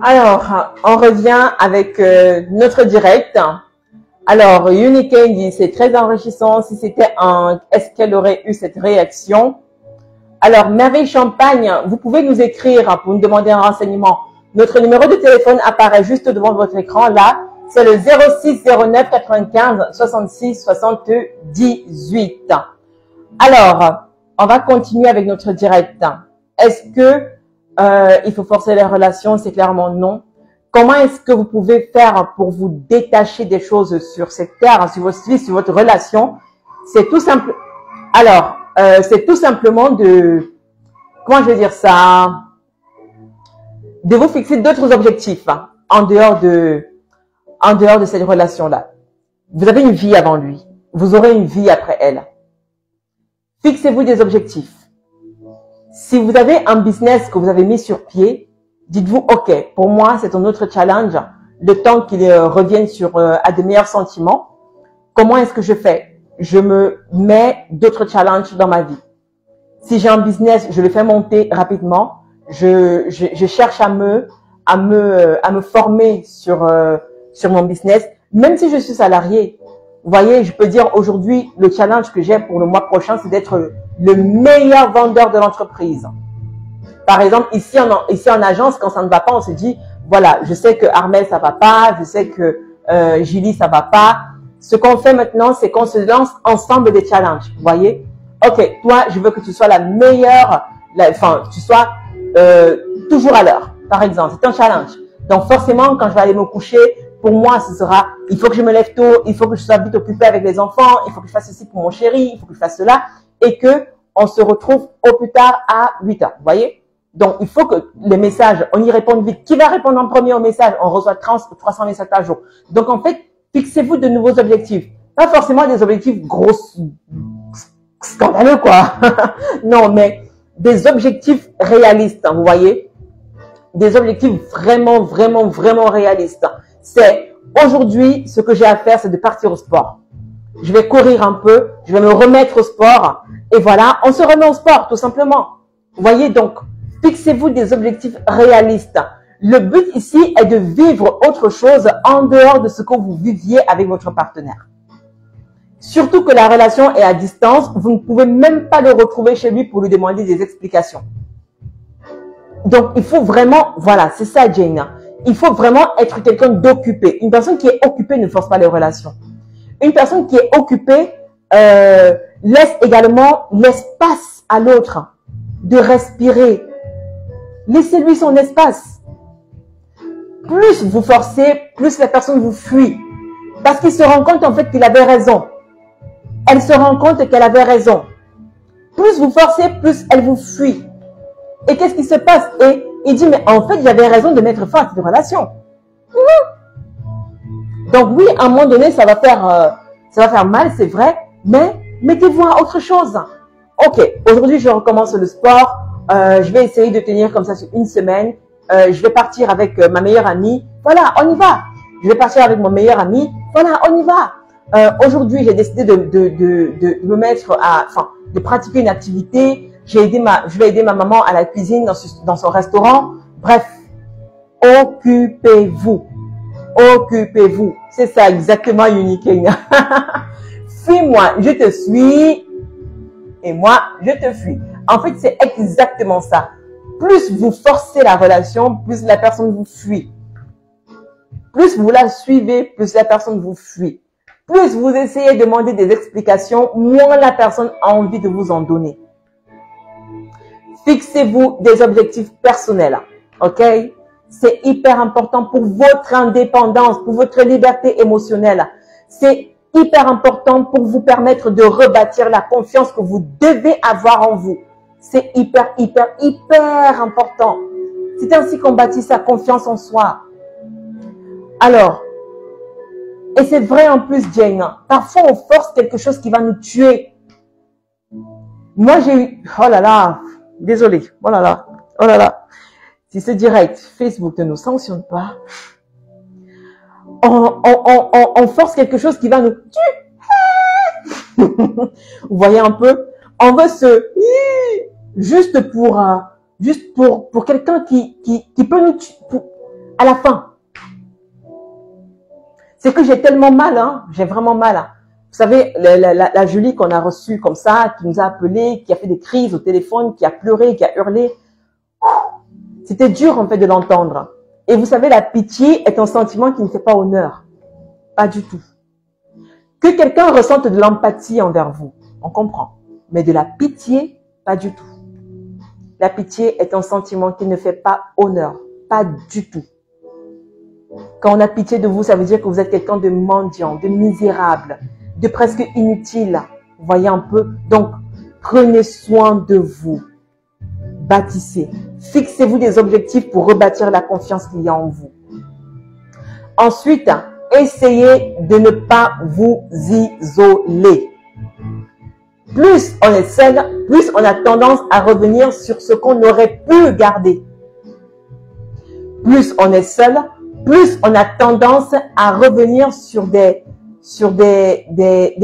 Alors, on revient avec notre direct. Alors, Unique dit, c'est très enrichissant. Si c'était est-ce qu'elle aurait eu cette réaction? Alors, Merveille Champagne, vous pouvez nous écrire pour nous demander un renseignement. Notre numéro de téléphone apparaît juste devant votre écran. Là, c'est le 06 09 95 66 78. Alors, on va continuer avec notre direct. Est-ce que il faut forcer les relations? C'est clairement non. Comment est-ce que vous pouvez faire pour vous détacher des choses sur cette terre, sur votre vie, sur votre relation? C'est tout simple. Alors, c'est tout simplement de, comment je vais dire ça, de vous fixer d'autres objectifs en dehors de cette relation-là. Vous avez une vie avant lui. Vous aurez une vie après elle. Fixez-vous des objectifs. Si vous avez un business que vous avez mis sur pied, dites-vous, OK, pour moi, c'est un autre challenge. Le temps qu'il revienne à de meilleurs sentiments. Comment est-ce que je fais? Je me mets d'autres challenges dans ma vie. Si j'ai un business, je le fais monter rapidement. Je cherche à me former sur mon business, même si je suis salarié. Vous voyez, je peux dire aujourd'hui, le challenge que j'ai pour le mois prochain, c'est d'être le meilleur vendeur de l'entreprise. Par exemple, ici en agence, quand ça ne va pas, on se dit, voilà, je sais que Armel, ça va pas, je sais que Julie, ça va pas. Ce qu'on fait maintenant, c'est qu'on se lance ensemble des challenges. Vous voyez? OK, toi, je veux que tu sois la meilleure, tu sois toujours à l'heure, par exemple. C'est un challenge. Donc, forcément, quand je vais aller me coucher, pour moi, ce sera, il faut que je me lève tôt, il faut que je sois vite occupée avec les enfants, il faut que je fasse ceci pour mon chéri, il faut que je fasse cela, et que on se retrouve au plus tard à 8 heures. Vous voyez? Donc, il faut que les messages, on y réponde vite. Qui va répondre en premier au message? On reçoit 300 messages par jour. Donc, en fait, fixez-vous de nouveaux objectifs. Pas forcément des objectifs gros, scandaleux, quoi. Non, mais des objectifs réalistes, vous voyez? Des objectifs vraiment, vraiment, vraiment réalistes. C'est aujourd'hui, ce que j'ai à faire, c'est de partir au sport. Je vais courir un peu, je vais me remettre au sport. Et voilà, on se remet au sport, tout simplement. Vous voyez, donc, fixez-vous des objectifs réalistes. Le but ici est de vivre autre chose en dehors de ce que vous viviez avec votre partenaire. Surtout que la relation est à distance, vous ne pouvez même pas le retrouver chez lui pour lui demander des explications. Donc, il faut vraiment, voilà, c'est ça, Jane. Il faut vraiment être quelqu'un d'occupé. Une personne qui est occupée ne force pas les relations. Une personne qui est occupée laisse également l'espace à l'autre de respirer. Laissez-lui son espace. Plus vous forcez, plus la personne vous fuit. Parce qu'il se rend compte en fait qu'il avait raison. Elle se rend compte qu'elle avait raison. Plus vous forcez, plus elle vous fuit. Et qu'est-ce qui se passe? Et il dit, mais en fait, j'avais raison de mettre fin à cette relation. Donc oui, à un moment donné, ça va faire mal, c'est vrai, mais mettez-vous à autre chose. Ok, aujourd'hui, je recommence le sport. Je vais essayer de tenir comme ça sur une semaine. Je vais partir avec ma meilleure amie. Voilà, on y va. Je vais partir avec mon meilleur ami. Voilà, on y va. Aujourd'hui, j'ai décidé de me mettre de pratiquer une activité. Je vais aider ma maman à la cuisine dans son restaurant. Bref, occupez-vous. Occupez-vous. C'est ça exactement, Uniking. Fuis-moi, je te suis. Et moi, je te fuis. En fait, c'est exactement ça. Plus vous forcez la relation, plus la personne vous fuit. Plus vous la suivez, plus la personne vous fuit. Plus vous essayez de demander des explications, moins la personne a envie de vous en donner. Fixez-vous des objectifs personnels. Ok? C'est hyper important pour votre indépendance, pour votre liberté émotionnelle. C'est hyper important pour vous permettre de rebâtir la confiance que vous devez avoir en vous. C'est hyper important. C'est ainsi qu'on bâtit sa confiance en soi. Alors, et c'est vrai en plus, Jane, parfois on force quelque chose qui va nous tuer. Moi, j'ai eu, oh là là, désolé, oh là là, si c'est direct, Facebook ne nous sanctionne pas. On force quelque chose qui va nous tuer. Vous voyez un peu, on veut juste pour quelqu'un qui peut nous tuer à la fin. C'est que j'ai tellement mal, hein, j'ai vraiment mal. Hein. Vous savez, la Julie qu'on a reçue comme ça, qui nous a appelé, qui a fait des crises au téléphone, qui a pleuré, qui a hurlé. C'était dur en fait de l'entendre. Et vous savez, la pitié est un sentiment qui ne fait pas honneur. Pas du tout. Que quelqu'un ressente de l'empathie envers vous, on comprend. Mais de la pitié, pas du tout. La pitié est un sentiment qui ne fait pas honneur. Pas du tout. Quand on a pitié de vous, ça veut dire que vous êtes quelqu'un de mendiant, de misérable, de presque inutile. Vous voyez un peu? Donc, prenez soin de vous. Bâtissez. Fixez-vous des objectifs pour rebâtir la confiance qu'il y a en vous. Ensuite, essayez de ne pas vous isoler. Plus on est seul, plus on a tendance à revenir sur ce qu'on aurait pu garder. Plus on est seul, plus on a tendance à revenir sur des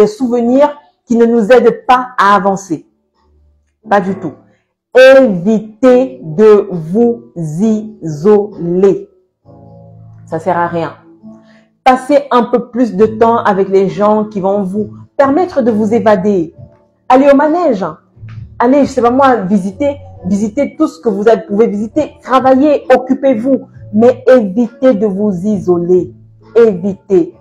souvenirs qui ne nous aident pas à avancer. Pas du tout. Évitez de vous isoler. Ça sert à rien. Passez un peu plus de temps avec les gens qui vont vous permettre de vous évader. Allez au manège. Allez, je sais pas moi, visitez tout ce que vous pouvez visiter. Travaillez, occupez-vous. Mais évitez de vous isoler. Évitez.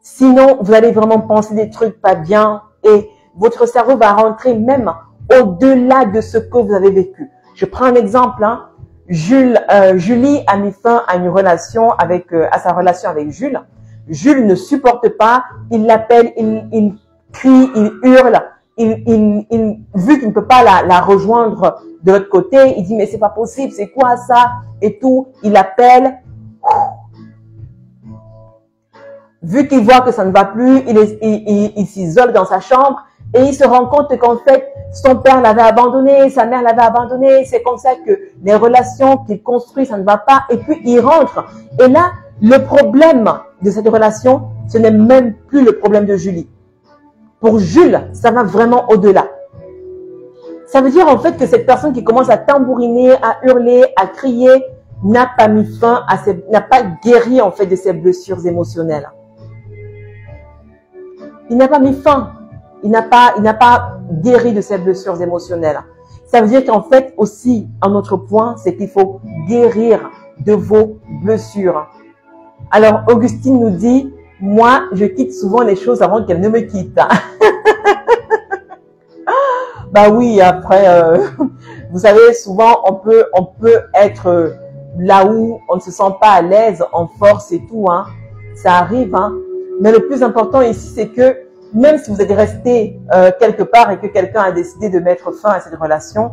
Sinon, vous allez vraiment penser des trucs pas bien et votre cerveau va rentrer même au-delà de ce que vous avez vécu. Je prends un exemple. Hein. Julie a mis fin à une relation à sa relation avec Jules. Jules ne supporte pas. Il l'appelle, il crie, il hurle. Vu qu'il ne peut pas la rejoindre de l'autre côté, il dit mais c'est pas possible, c'est quoi ça et tout. Il appelle. Vu qu'il voit que ça ne va plus, il s'isole dans sa chambre et il se rend compte qu'en fait son père l'avait abandonné, sa mère l'avait abandonné. C'est comme ça que les relations qu'il construit, ça ne va pas. Et puis il rentre. Et là, le problème de cette relation, ce n'est même plus le problème de Julie. Pour Jules, ça va vraiment au-delà. Ça veut dire en fait que cette personne qui commence à tambouriner, à hurler, à crier, n'a pas mis fin à n'a pas guéri en fait de ses blessures émotionnelles. Il n'a pas mis fin. Il n'a pas guéri de ses blessures émotionnelles. Ça veut dire qu'en fait aussi, un autre point, c'est qu'il faut guérir de vos blessures. Alors, Augustine nous dit, moi, je quitte souvent les choses avant qu'elles ne me quittent. Bah oui, après, vous savez, souvent, on peut être là où on ne se sent pas à l'aise, en force et tout, hein. Ça arrive, hein. Mais le plus important ici, c'est que même si vous êtes resté quelque part et que quelqu'un a décidé de mettre fin à cette relation,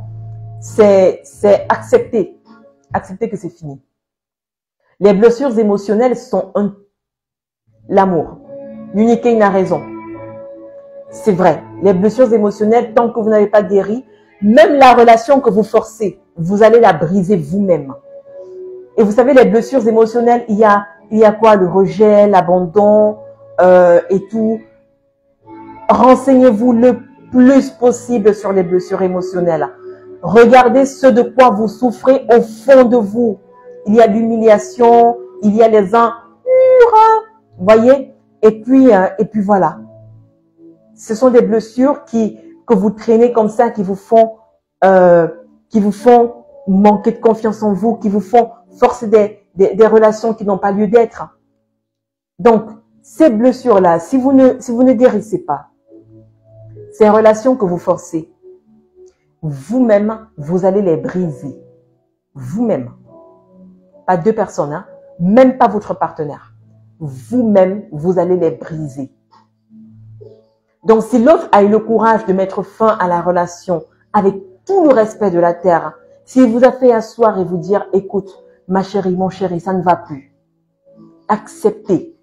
c'est accepter. Accepter que c'est fini. Les blessures émotionnelles sont l'amour. L'unité n'a raison. C'est vrai. Les blessures émotionnelles, tant que vous n'avez pas guéri, même la relation que vous forcez, vous allez la briser vous-même. Et vous savez, les blessures émotionnelles, il y a quoi? Le rejet, l'abandon et tout. Renseignez-vous le plus possible sur les blessures émotionnelles. Regardez ce de quoi vous souffrez au fond de vous. Il y a l'humiliation, il y a les vous voyez? Et puis voilà. Ce sont des blessures que vous traînez comme ça, qui vous font manquer de confiance en vous, qui vous font forcer des relations qui n'ont pas lieu d'être. Donc, ces blessures-là, si vous ne guérissez pas, ces relations que vous forcez, vous-même, vous allez les briser. Vous-même. Pas deux personnes, hein? Même pas votre partenaire. Vous-même, vous allez les briser. Donc, si l'autre a eu le courage de mettre fin à la relation avec tout le respect de la terre, s'il vous a fait asseoir et vous dire, écoute, ma chérie, mon chéri, ça ne va plus. Acceptez.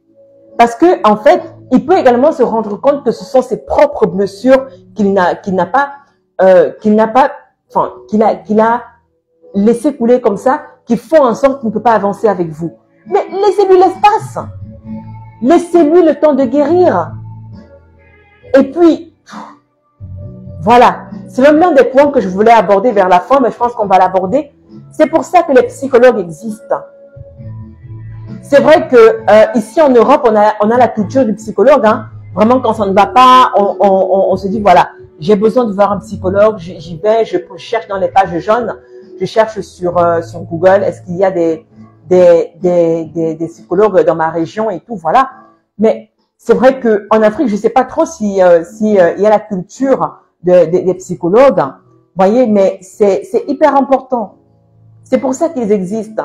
Parce que, en fait, il peut également se rendre compte que ce sont ses propres blessures qu'il a laissé couler comme ça, qui font en sorte qu'il ne peut pas avancer avec vous. Mais laissez-lui l'espace. Laissez-lui le temps de guérir. Et puis, voilà. C'est même l'un des points que je voulais aborder vers la fin, mais je pense qu'on va l'aborder. C'est pour ça que les psychologues existent. C'est vrai que ici en Europe, on a la culture du psychologue. Hein. Vraiment, quand ça ne va pas, on se dit, voilà, j'ai besoin de voir un psychologue, j'y vais, je cherche dans les pages jaunes, je cherche sur Google, est-ce qu'il y a des psychologues dans ma région et tout, voilà. Mais c'est vrai que en Afrique, je sais pas trop si y a la culture des psychologues, vous voyez, mais c'est hyper important. C'est pour ça qu'ils existent.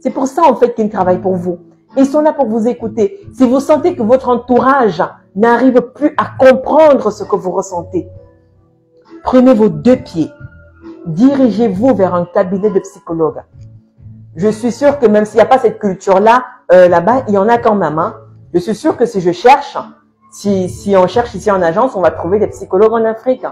C'est pour ça, en fait, qu'ils travaillent pour vous. Ils sont là pour vous écouter. Si vous sentez que votre entourage n'arrive plus à comprendre ce que vous ressentez, prenez vos deux pieds. Dirigez-vous vers un cabinet de psychologue. Je suis sûre que même s'il n'y a pas cette culture-là, là-bas, il y en a quand même. Hein. Je suis sûre que si je cherche, si on cherche ici en agence, on va trouver des psychologues en Afrique.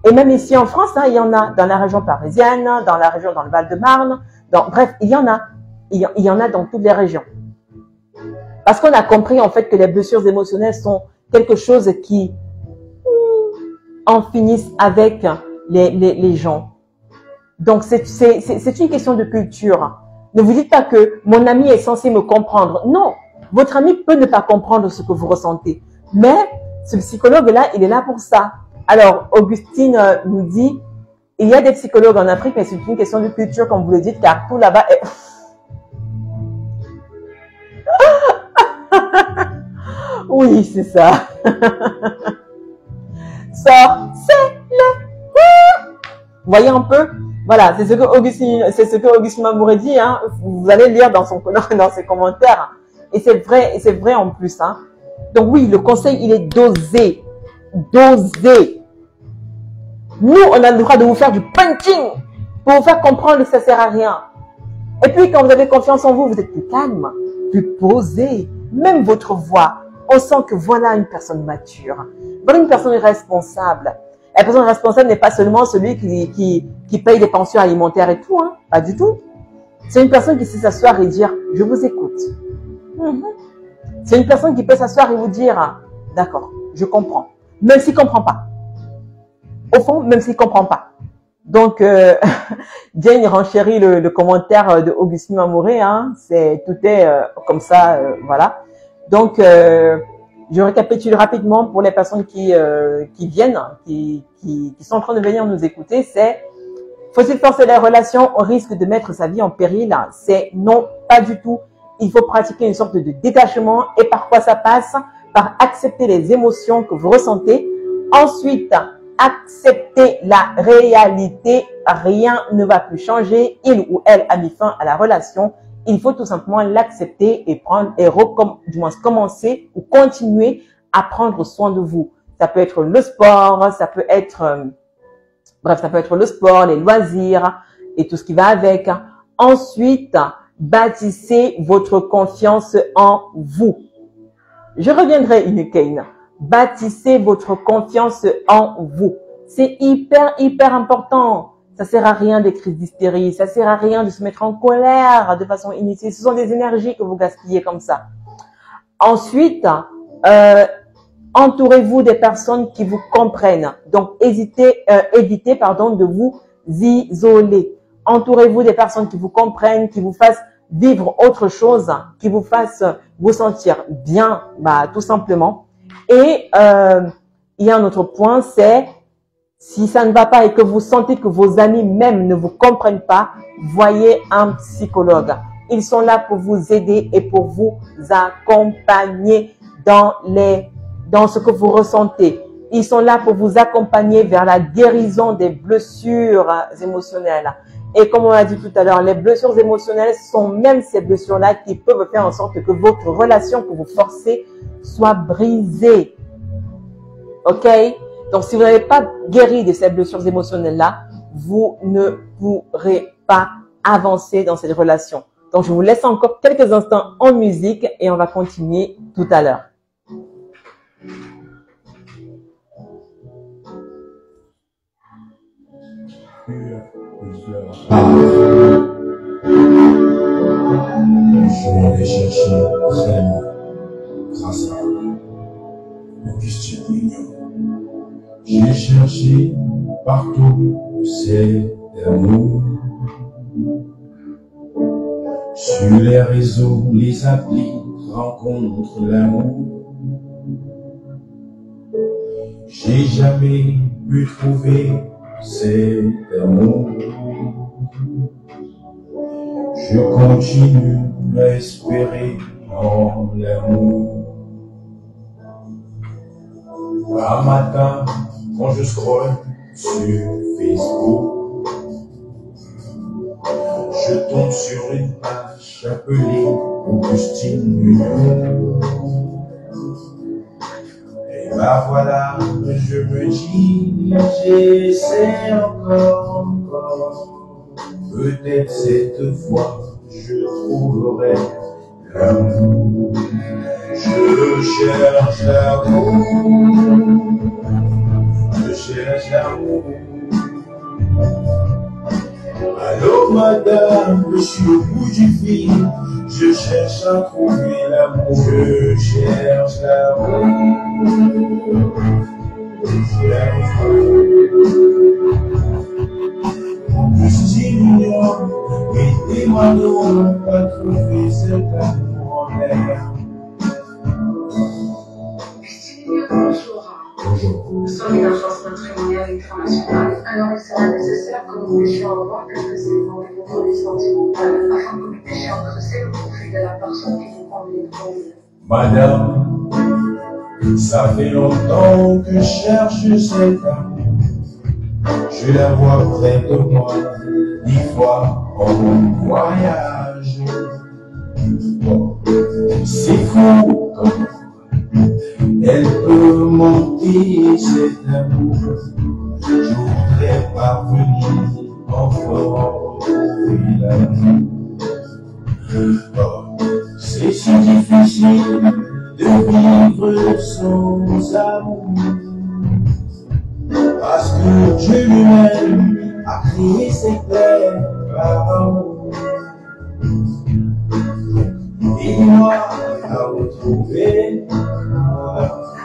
Et même ici en France, hein, il y en a dans la région parisienne, dans la région, dans le Val-de-Marne. Bref, il y en a. Il y en a dans toutes les régions. Parce qu'on a compris en fait que les blessures émotionnelles sont quelque chose qui en finissent avec les gens. Donc c'est une question de culture. Ne vous dites pas que mon ami est censé me comprendre. Non, votre ami peut ne pas comprendre ce que vous ressentez. Mais ce psychologue-là, il est là pour ça. Alors, Augustine nous dit, il y a des psychologues en Afrique, mais c'est une question de culture, comme vous le dites, car tout là-bas est... Oui, c'est ça. Sortez-le. Voyez un peu? Voilà, c'est ce que Augustine Mamouré dit, hein. Vous allez lire dans ses commentaires. Et c'est vrai en plus, hein. Donc oui, le conseil, il est dosé. Dosé. Nous, on a le droit de vous faire du punching pour vous faire comprendre que ça sert à rien. Et puis, quand vous avez confiance en vous, vous êtes plus calme, plus posé. Même votre voix, on sent que voilà une personne mature. Voilà une personne responsable. La personne responsable n'est pas seulement celui qui paye des pensions alimentaires et tout, hein. Pas du tout. C'est une personne qui sait s'asseoir et dire, je vous écoute. C'est une personne qui peut s'asseoir et vous dire, d'accord, je comprends. Même s'il ne comprend pas. Au fond, même s'il ne comprend pas. Donc, Jane renchérit le commentaire de Augustine Mamouré, hein. Tout est comme ça, voilà. Donc, je récapitule rapidement pour les personnes qui viennent, qui sont en train de venir nous écouter. C'est, faut-il forcer les relations au risque de mettre sa vie en péril? C'est non, pas du tout. Il faut pratiquer une sorte de détachement. Et par quoi ça passe? Par accepter les émotions que vous ressentez. Ensuite, accepter la réalité. Rien ne va plus changer. Il ou elle a mis fin à la relation. Il faut tout simplement l'accepter et du moins commencer ou continuer à prendre soin de vous. Ça peut être le sport, ça peut être Bref, ça peut être le sport, les loisirs et tout ce qui va avec. Ensuite, bâtissez votre confiance en vous. Je reviendrai, Inukane. Bâtissez votre confiance en vous. C'est hyper important. Ça sert à rien des crises d'hystérie. Ça sert à rien de se mettre en colère de façon inutile. Ce sont des énergies que vous gaspillez comme ça. Ensuite, entourez-vous des personnes qui vous comprennent. Donc, évitez de vous isoler. Entourez-vous des personnes qui vous comprennent, qui vous fassent vivre autre chose, qui vous fassent vous sentir bien, tout simplement. Et il y a un autre point, c'est si ça ne va pas et que vous sentez que vos amis même ne vous comprennent pas, voyez un psychologue. Ils sont là pour vous aider et pour vous accompagner dans ce que vous ressentez. Ils sont là pour vous accompagner vers la guérison des blessures émotionnelles. Et comme on l'a dit tout à l'heure, les blessures émotionnelles sont même ces blessures-là qui peuvent faire en sorte que votre relation que vous forcez soit brisée. Ok? Donc, si vous n'avez pas guéri de ces blessures émotionnelles-là, vous ne pourrez pas avancer dans cette relation. Donc, je vous laisse encore quelques instants en musique et on va continuer tout à l'heure. Je l'ai cherché très loin, grâce à Augustine Mignon. J'ai cherché partout, c'est l'amour. Sur les réseaux, les applis rencontrent l'amour. J'ai jamais pu trouver cet amour. Je continue à espérer en l'amour. Un matin, quand je scrolle sur Facebook, je tombe sur une page appelée Augustine Mignon. Et voilà, je me dis, j'essaie encore. Peut-être cette fois, je trouverai l'amour. Je cherche l'amour. Je cherche l'amour. Allô madame, je suis au bout du fil. Je cherche à trouver l'amour. Je cherche l'amour. Augustine Mignon, aidez-moi donc à trouver cet amour en l'air. Augustine Mignon, bonjour. Bonjour. Nous sommes une agence matrimoniale internationale. Alors il sera nécessaire que nous puissions avoir quelques éléments de votre vie sentimentale afin que nous puissions dresser le profil de la personne qui vous convient pour nous. Madame, ça fait longtemps que je cherche cet amour. Je la vois près de moi, 10 fois en voyage. Oh, c'est fou comme elle peut monter cet amour. Je voudrais parvenir enfin retrouver l'amour. Oh, c'est si difficile de vivre sans amour. Parce que Dieu lui-même a créé ses terres par amour. Et moi à retrouver mon amour.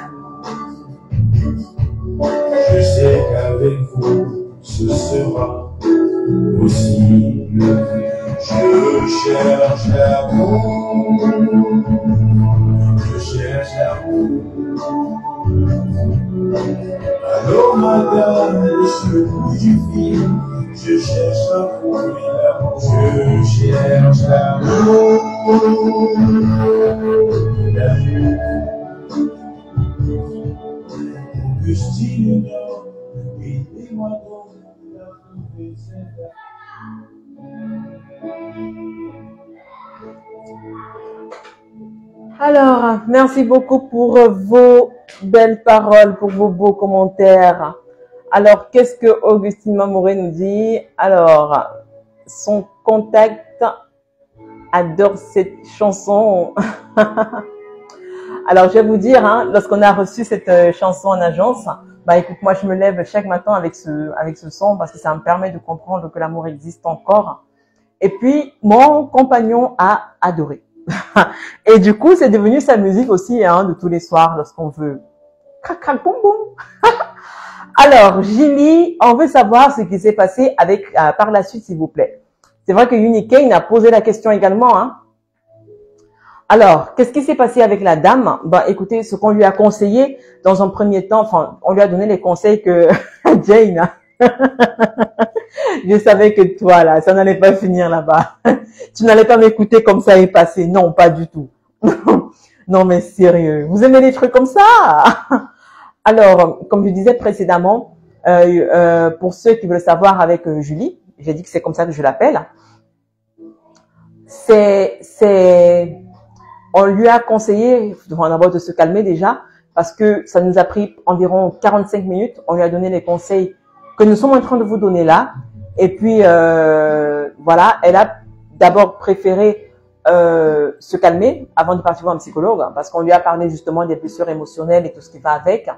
Je sais qu'avec vous ce sera possible. Je cherche l'amour. Je cherche l'amour. Allô madame, je suis au bout du fil. Je cherche à trouver l'amour. Je cherche l'amour. L'amour. Augustine Mignon, aidez-moi donc à trouver cet amour. Alors, merci beaucoup pour vos belles paroles, pour vos beaux commentaires. Alors, qu'est-ce que Augustine Mamouré nous dit? Alors, son contact adore cette chanson. Alors, je vais vous dire, hein, lorsqu'on a reçu cette chanson en agence, bah écoute, moi je me lève chaque matin avec ce son parce que ça me permet de comprendre que l'amour existe encore. Et puis, mon compagnon a adoré. Et du coup, c'est devenu sa musique aussi, hein, de tous les soirs lorsqu'on veut. Crac, crac, boum, boum. Alors, Gilly, on veut savoir ce qui s'est passé avec par la suite, s'il vous plaît. C'est vrai que Unikane a posé la question également, hein. Alors, qu'est-ce qui s'est passé avec la dame? Bah, écoutez, ce qu'on lui a conseillé dans un premier temps, enfin, on lui a donné les conseils que Jane, je savais que toi, là, ça n'allait pas finir là-bas. Tu n'allais pas m'écouter comme ça et passer. Non, pas du tout. Non, mais sérieux. Vous aimez les trucs comme ça? Alors, comme je disais précédemment, pour ceux qui veulent savoir avec Julie, j'ai dit que c'est comme ça que je l'appelle. On lui a conseillé, d'abord de se calmer déjà, parce que ça nous a pris environ 45 minutes. On lui a donné les conseils que nous sommes en train de vous donner là. Et puis, voilà, elle a d'abord préféré se calmer avant de partir voir un psychologue, parce qu'on lui a parlé justement des blessures émotionnelles et tout ce qui va avec.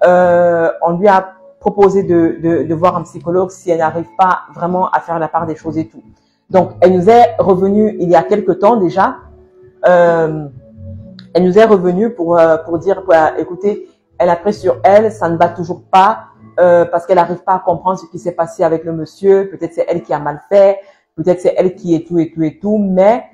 On lui a proposé de voir un psychologue si elle n'arrive pas vraiment à faire la part des choses et tout. Donc, elle nous est revenue il y a quelque temps déjà. Elle nous est revenue pour dire, écoutez, elle a pris sur elle, ça ne va toujours pas, parce qu'elle n'arrive pas à comprendre ce qui s'est passé avec le monsieur. Peut-être c'est elle qui a mal fait, peut-être c'est elle qui est tout et tout et tout, mais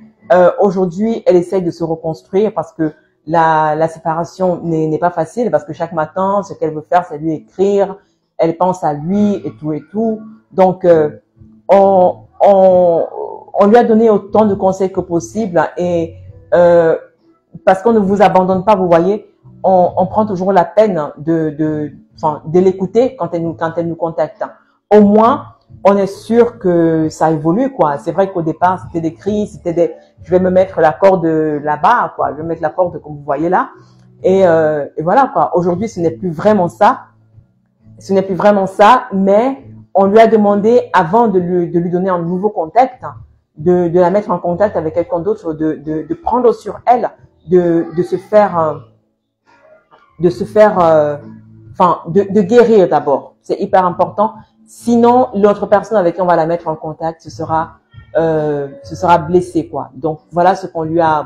aujourd'hui, elle essaye de se reconstruire parce que la séparation n'est pas facile, parce que chaque matin, ce qu'elle veut faire, c'est lui écrire, elle pense à lui et tout et tout. Donc, on lui a donné autant de conseils que possible et parce qu'on ne vous abandonne pas, vous voyez, on prend toujours la peine de l'écouter quand elle nous contacte. Au moins, on est sûr que ça évolue, quoi. C'est vrai qu'au départ, c'était des cris, je vais me mettre la corde là-bas, quoi. Je vais mettre la corde comme vous voyez là. Et voilà, quoi. Aujourd'hui, ce n'est plus vraiment ça. Ce n'est plus vraiment ça, mais on lui a demandé, avant de lui donner un nouveau contact, de la mettre en contact avec quelqu'un d'autre, de prendre sur elle, de guérir d'abord. C'est hyper important. Sinon, l'autre personne avec qui on va la mettre en contact, ce sera blessé, quoi. Donc, voilà ce qu'on lui a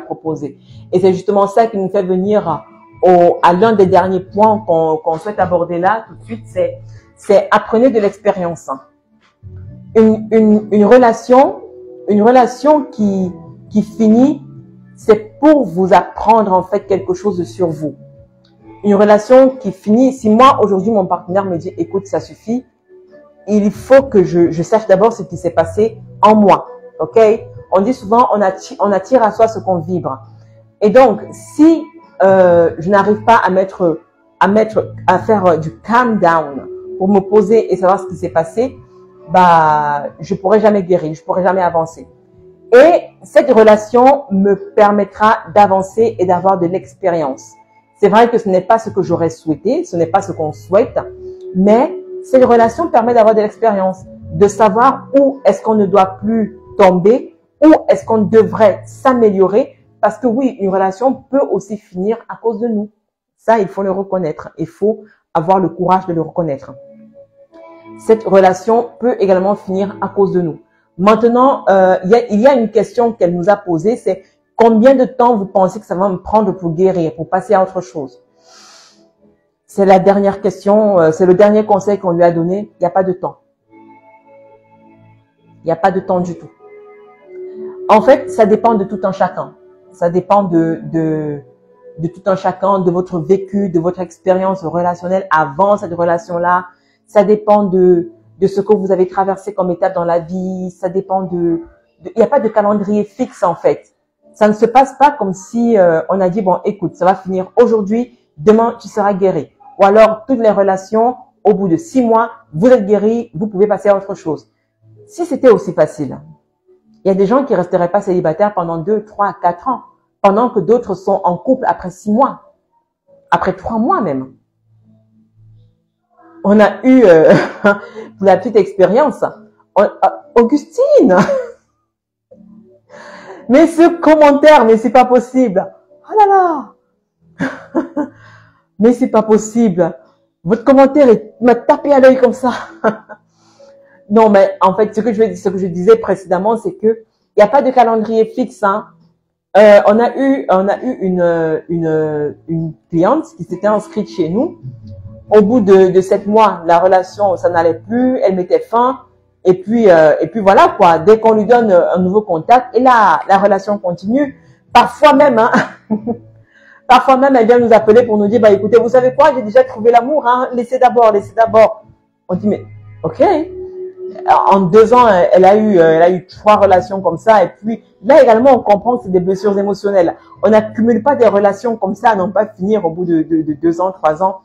proposé. Et c'est justement ça qui nous fait venir à l'un des derniers points qu'on souhaite aborder là, tout de suite, c'est apprenez de l'expérience. Une relation qui finit, c'est pour vous apprendre, en fait, quelque chose sur vous. Une relation qui finit, si moi, aujourd'hui, mon partenaire me dit, écoute, ça suffit, il faut que je sache d'abord ce qui s'est passé en moi. OK? On dit souvent, on attire à soi ce qu'on vibre. Et donc, si je n'arrive pas à faire du calm down pour me poser et savoir ce qui s'est passé, bah, je pourrai jamais guérir, je pourrai jamais avancer. Et cette relation me permettra d'avancer et d'avoir de l'expérience. C'est vrai que ce n'est pas ce que j'aurais souhaité, ce n'est pas ce qu'on souhaite, mais cette relation permet d'avoir de l'expérience, de savoir où est-ce qu'on ne doit plus tomber, où est-ce qu'on devrait s'améliorer, parce que oui, une relation peut aussi finir à cause de nous. Ça, il faut le reconnaître. Il faut avoir le courage de le reconnaître. Cette relation peut également finir à cause de nous. Maintenant, il y a une question qu'elle nous a posée, c'est combien de temps vous pensez que ça va me prendre pour guérir, pour passer à autre chose? C'est la dernière question, c'est le dernier conseil qu'on lui a donné. Il n'y a pas de temps. Il n'y a pas de temps du tout. En fait, ça dépend de tout un chacun. Ça dépend de tout un chacun, de votre vécu, de votre expérience relationnelle avant cette relation-là. Ça dépend de ce que vous avez traversé comme étape dans la vie. Ça dépend il n'y a pas de calendrier fixe, en fait. Ça ne se passe pas comme si on a dit, bon, écoute, ça va finir aujourd'hui, demain, tu seras guéri. Ou alors, toutes les relations, au bout de 6 mois, vous êtes guéri, vous pouvez passer à autre chose. Si c'était aussi facile, il y a des gens qui resteraient pas célibataires pendant 2, 3, 4 ans, pendant que d'autres sont en couple après 6 mois, après 3 mois même. on a eu, pour la petite expérience, Augustine, mais ce commentaire, mais c'est pas possible. Oh là là, mais c'est pas possible. Votre commentaire m'a tapé à l'œil comme ça. Non, mais en fait, ce que je disais précédemment, c'est que il n'y a pas de calendrier fixe. Hein. On a eu une cliente qui s'était inscrite chez nous. Au bout de 7 mois, la relation, ça n'allait plus. Elle mettait fin. Et puis voilà quoi. Dès qu'on lui donne un nouveau contact, et là, la relation continue. Parfois même, hein. Parfois même, elle vient nous appeler pour nous dire, bah écoutez, vous savez quoi, j'ai déjà trouvé l'amour. Hein. Laissez d'abord. On dit mais ok. En 2 ans, elle a eu 3 relations comme ça. Et puis, là également, on comprend que c'est des blessures émotionnelles. On n'accumule pas des relations comme ça à n'en pas finir au bout de 2 ans, 3 ans.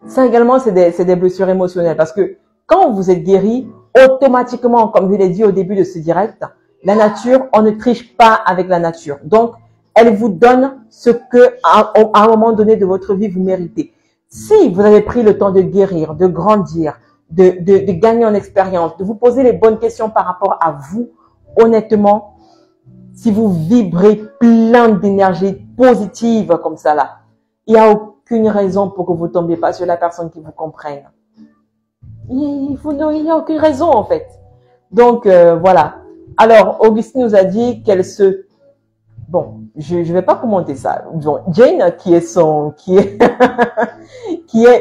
Ça également, c'est des blessures émotionnelles. Parce que quand vous êtes guéri, automatiquement, comme je l'ai dit au début de ce direct, la nature, on ne triche pas avec la nature. Donc, elle vous donne ce que, à un moment donné de votre vie, vous méritez. Si vous avez pris le temps de guérir, de grandir, de gagner en expérience, de vous poser les bonnes questions par rapport à vous, honnêtement, si vous vibrez plein d'énergie positive comme ça là, il n'y a aucune raison pour que vous ne tombiez pas sur la personne qui vous comprenne. Il n'y a aucune raison en fait. Donc voilà. Alors Augustine nous a dit qu'elle se... Bon, je vais pas commenter ça. Bon, Jane, qui est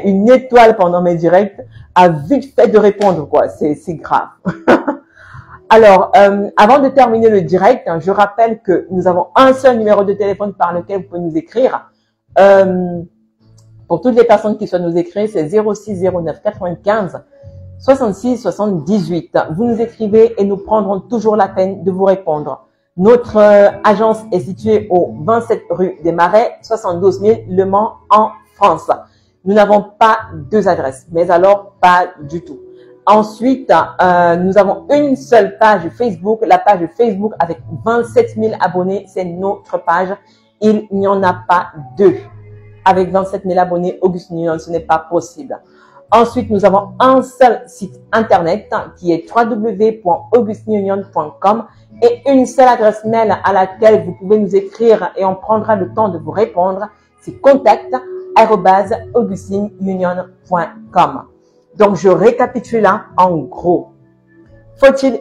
une étoile pendant mes directs, a vite fait de répondre, quoi. C'est grave. Alors, avant de terminer le direct, je rappelle que nous avons un seul numéro de téléphone par lequel vous pouvez nous écrire. Pour toutes les personnes qui souhaitent nous écrire, c'est 06 09 95 66 78. Vous nous écrivez et nous prendrons toujours la peine de vous répondre. Notre agence est située au 27 rue des Marais, 72 000 Le Mans en France. Nous n'avons pas 2 adresses, mais alors pas du tout. Ensuite, nous avons une seule page Facebook, la page Facebook avec 27 000 abonnés, c'est notre page. Il n'y en a pas 2. Avec 27 000 abonnés, Augustine Union, ce n'est pas possible. Ensuite, nous avons un seul site internet qui est www.augustinunion.com et une seule adresse mail à laquelle vous pouvez nous écrire et on prendra le temps de vous répondre. C'est contact@augustinunion.com. Donc, je récapitule là en gros. Faut-il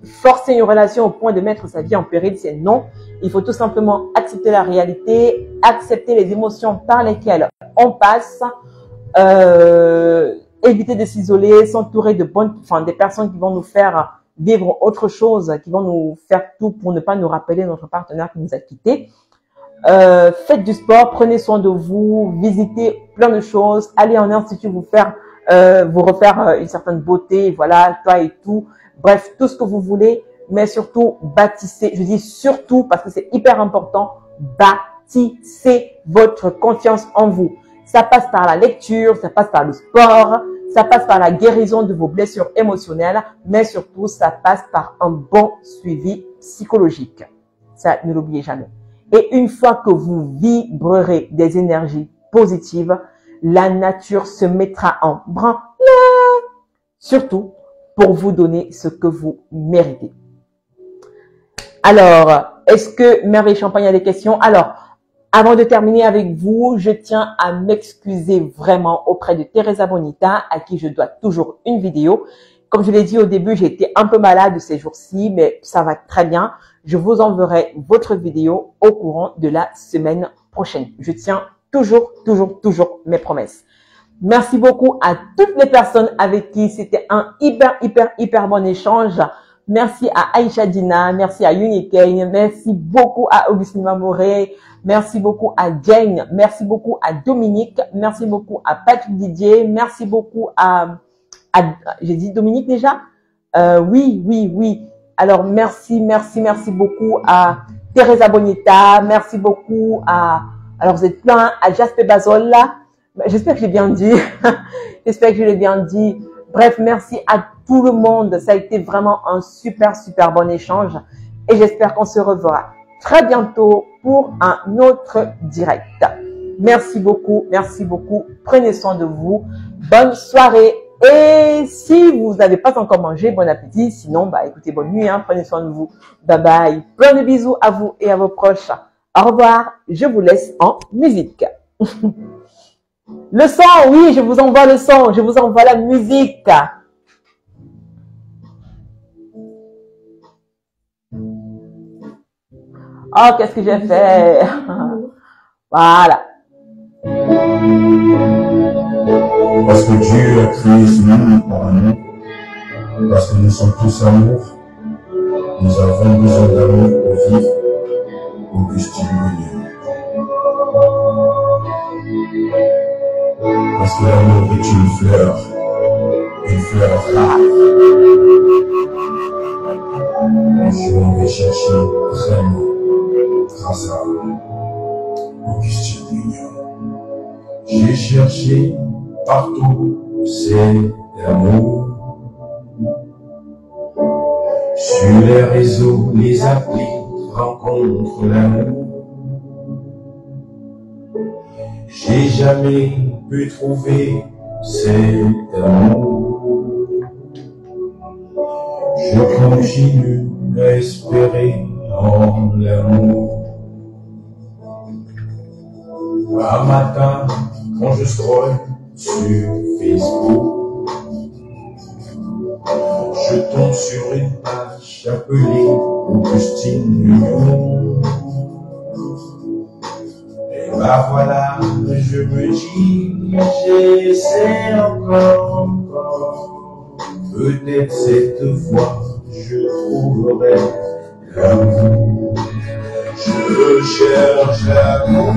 forcer une relation au point de mettre sa vie en péril? C'est non. Il faut tout simplement accepter la réalité, accepter les émotions par lesquelles on passe, éviter de s'isoler, s'entourer de des personnes qui vont nous faire vivre autre chose, qui vont nous faire tout pour ne pas nous rappeler notre partenaire qui nous a quittés. Faites du sport, prenez soin de vous, visitez plein de choses, allez en institut vous refaire une certaine beauté, voilà, toi et tout. Bref, tout ce que vous voulez, mais surtout bâtissez, je dis surtout parce que c'est hyper important, bâtissez votre confiance en vous. Ça passe par la lecture, ça passe par le sport, ça passe par la guérison de vos blessures émotionnelles, mais surtout ça passe par un bon suivi psychologique. Ça, ne l'oubliez jamais. Et une fois que vous vibrerez des énergies positives, la nature se mettra en branle, surtout pour vous donner ce que vous méritez. Alors, est-ce que Merveille Champagne a des questions? Alors, avant de terminer avec vous, je tiens à m'excuser vraiment auprès de Teresa Bonita, à qui je dois toujours une vidéo. Comme je l'ai dit au début, j'ai été un peu malade ces jours-ci, mais ça va très bien. Je vous enverrai votre vidéo au courant de la semaine prochaine. Je tiens toujours mes promesses. Merci beaucoup à toutes les personnes avec qui c'était un hyper bon échange. Merci à Aïcha Dina, merci à Unikane, merci beaucoup à Augustine Mamoré, merci beaucoup à Jane, merci beaucoup à Dominique, merci beaucoup à Patrick Didier, merci beaucoup à j'ai dit Dominique déjà? Oui. Alors, merci beaucoup à Teresa Bonita, merci beaucoup alors vous êtes plein, à Jasper Bazol là. J'espère que j'ai bien dit. J'espère que je l'ai bien dit. Bref, merci à tout le monde. Ça a été vraiment un super bon échange. Et j'espère qu'on se reverra très bientôt pour un autre direct. Merci beaucoup. Merci beaucoup. Prenez soin de vous. Bonne soirée. Et si vous n'avez pas encore mangé, bon appétit. Sinon, bah, écoutez, bonne nuit, hein. Prenez soin de vous. Bye bye. Plein de bisous à vous et à vos proches. Au revoir. Je vous laisse en musique. Le son, oui, je vous envoie le son. Je vous envoie la musique. Oh, qu'est-ce que j'ai fait? Voilà. Parce que Dieu a créé ce monde pour amour, parce que nous sommes tous amour, nous avons besoin d'amour pour vivre, Augustine Bonnier. Parce que l'amour est une fleur rare. Je vais chercher vraiment grâce à Augustine Bonnier. J'ai cherché partout, c'est l'amour. Sur les réseaux, les applis, rencontre l'amour. J'ai jamais pu trouver, c'est l'amour. Je continue à espérer en l'amour. Un matin, quand je scrolle sur Facebook, je tombe sur une page appelée Augustine Union. Et bah voilà, je me dis, j'essaie encore. Peut-être cette fois, je trouverai l'amour. Je cherche l'amour.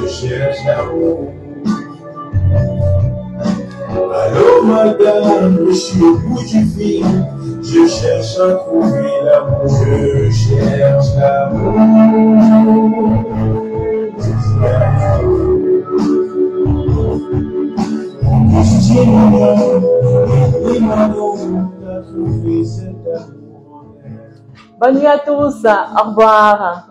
Je cherche l'amour. Allô madame, je suis au bout du fil. Je cherche à trouver l'amour. Je cherche l'amour. Bonne nuit à tous. Au revoir.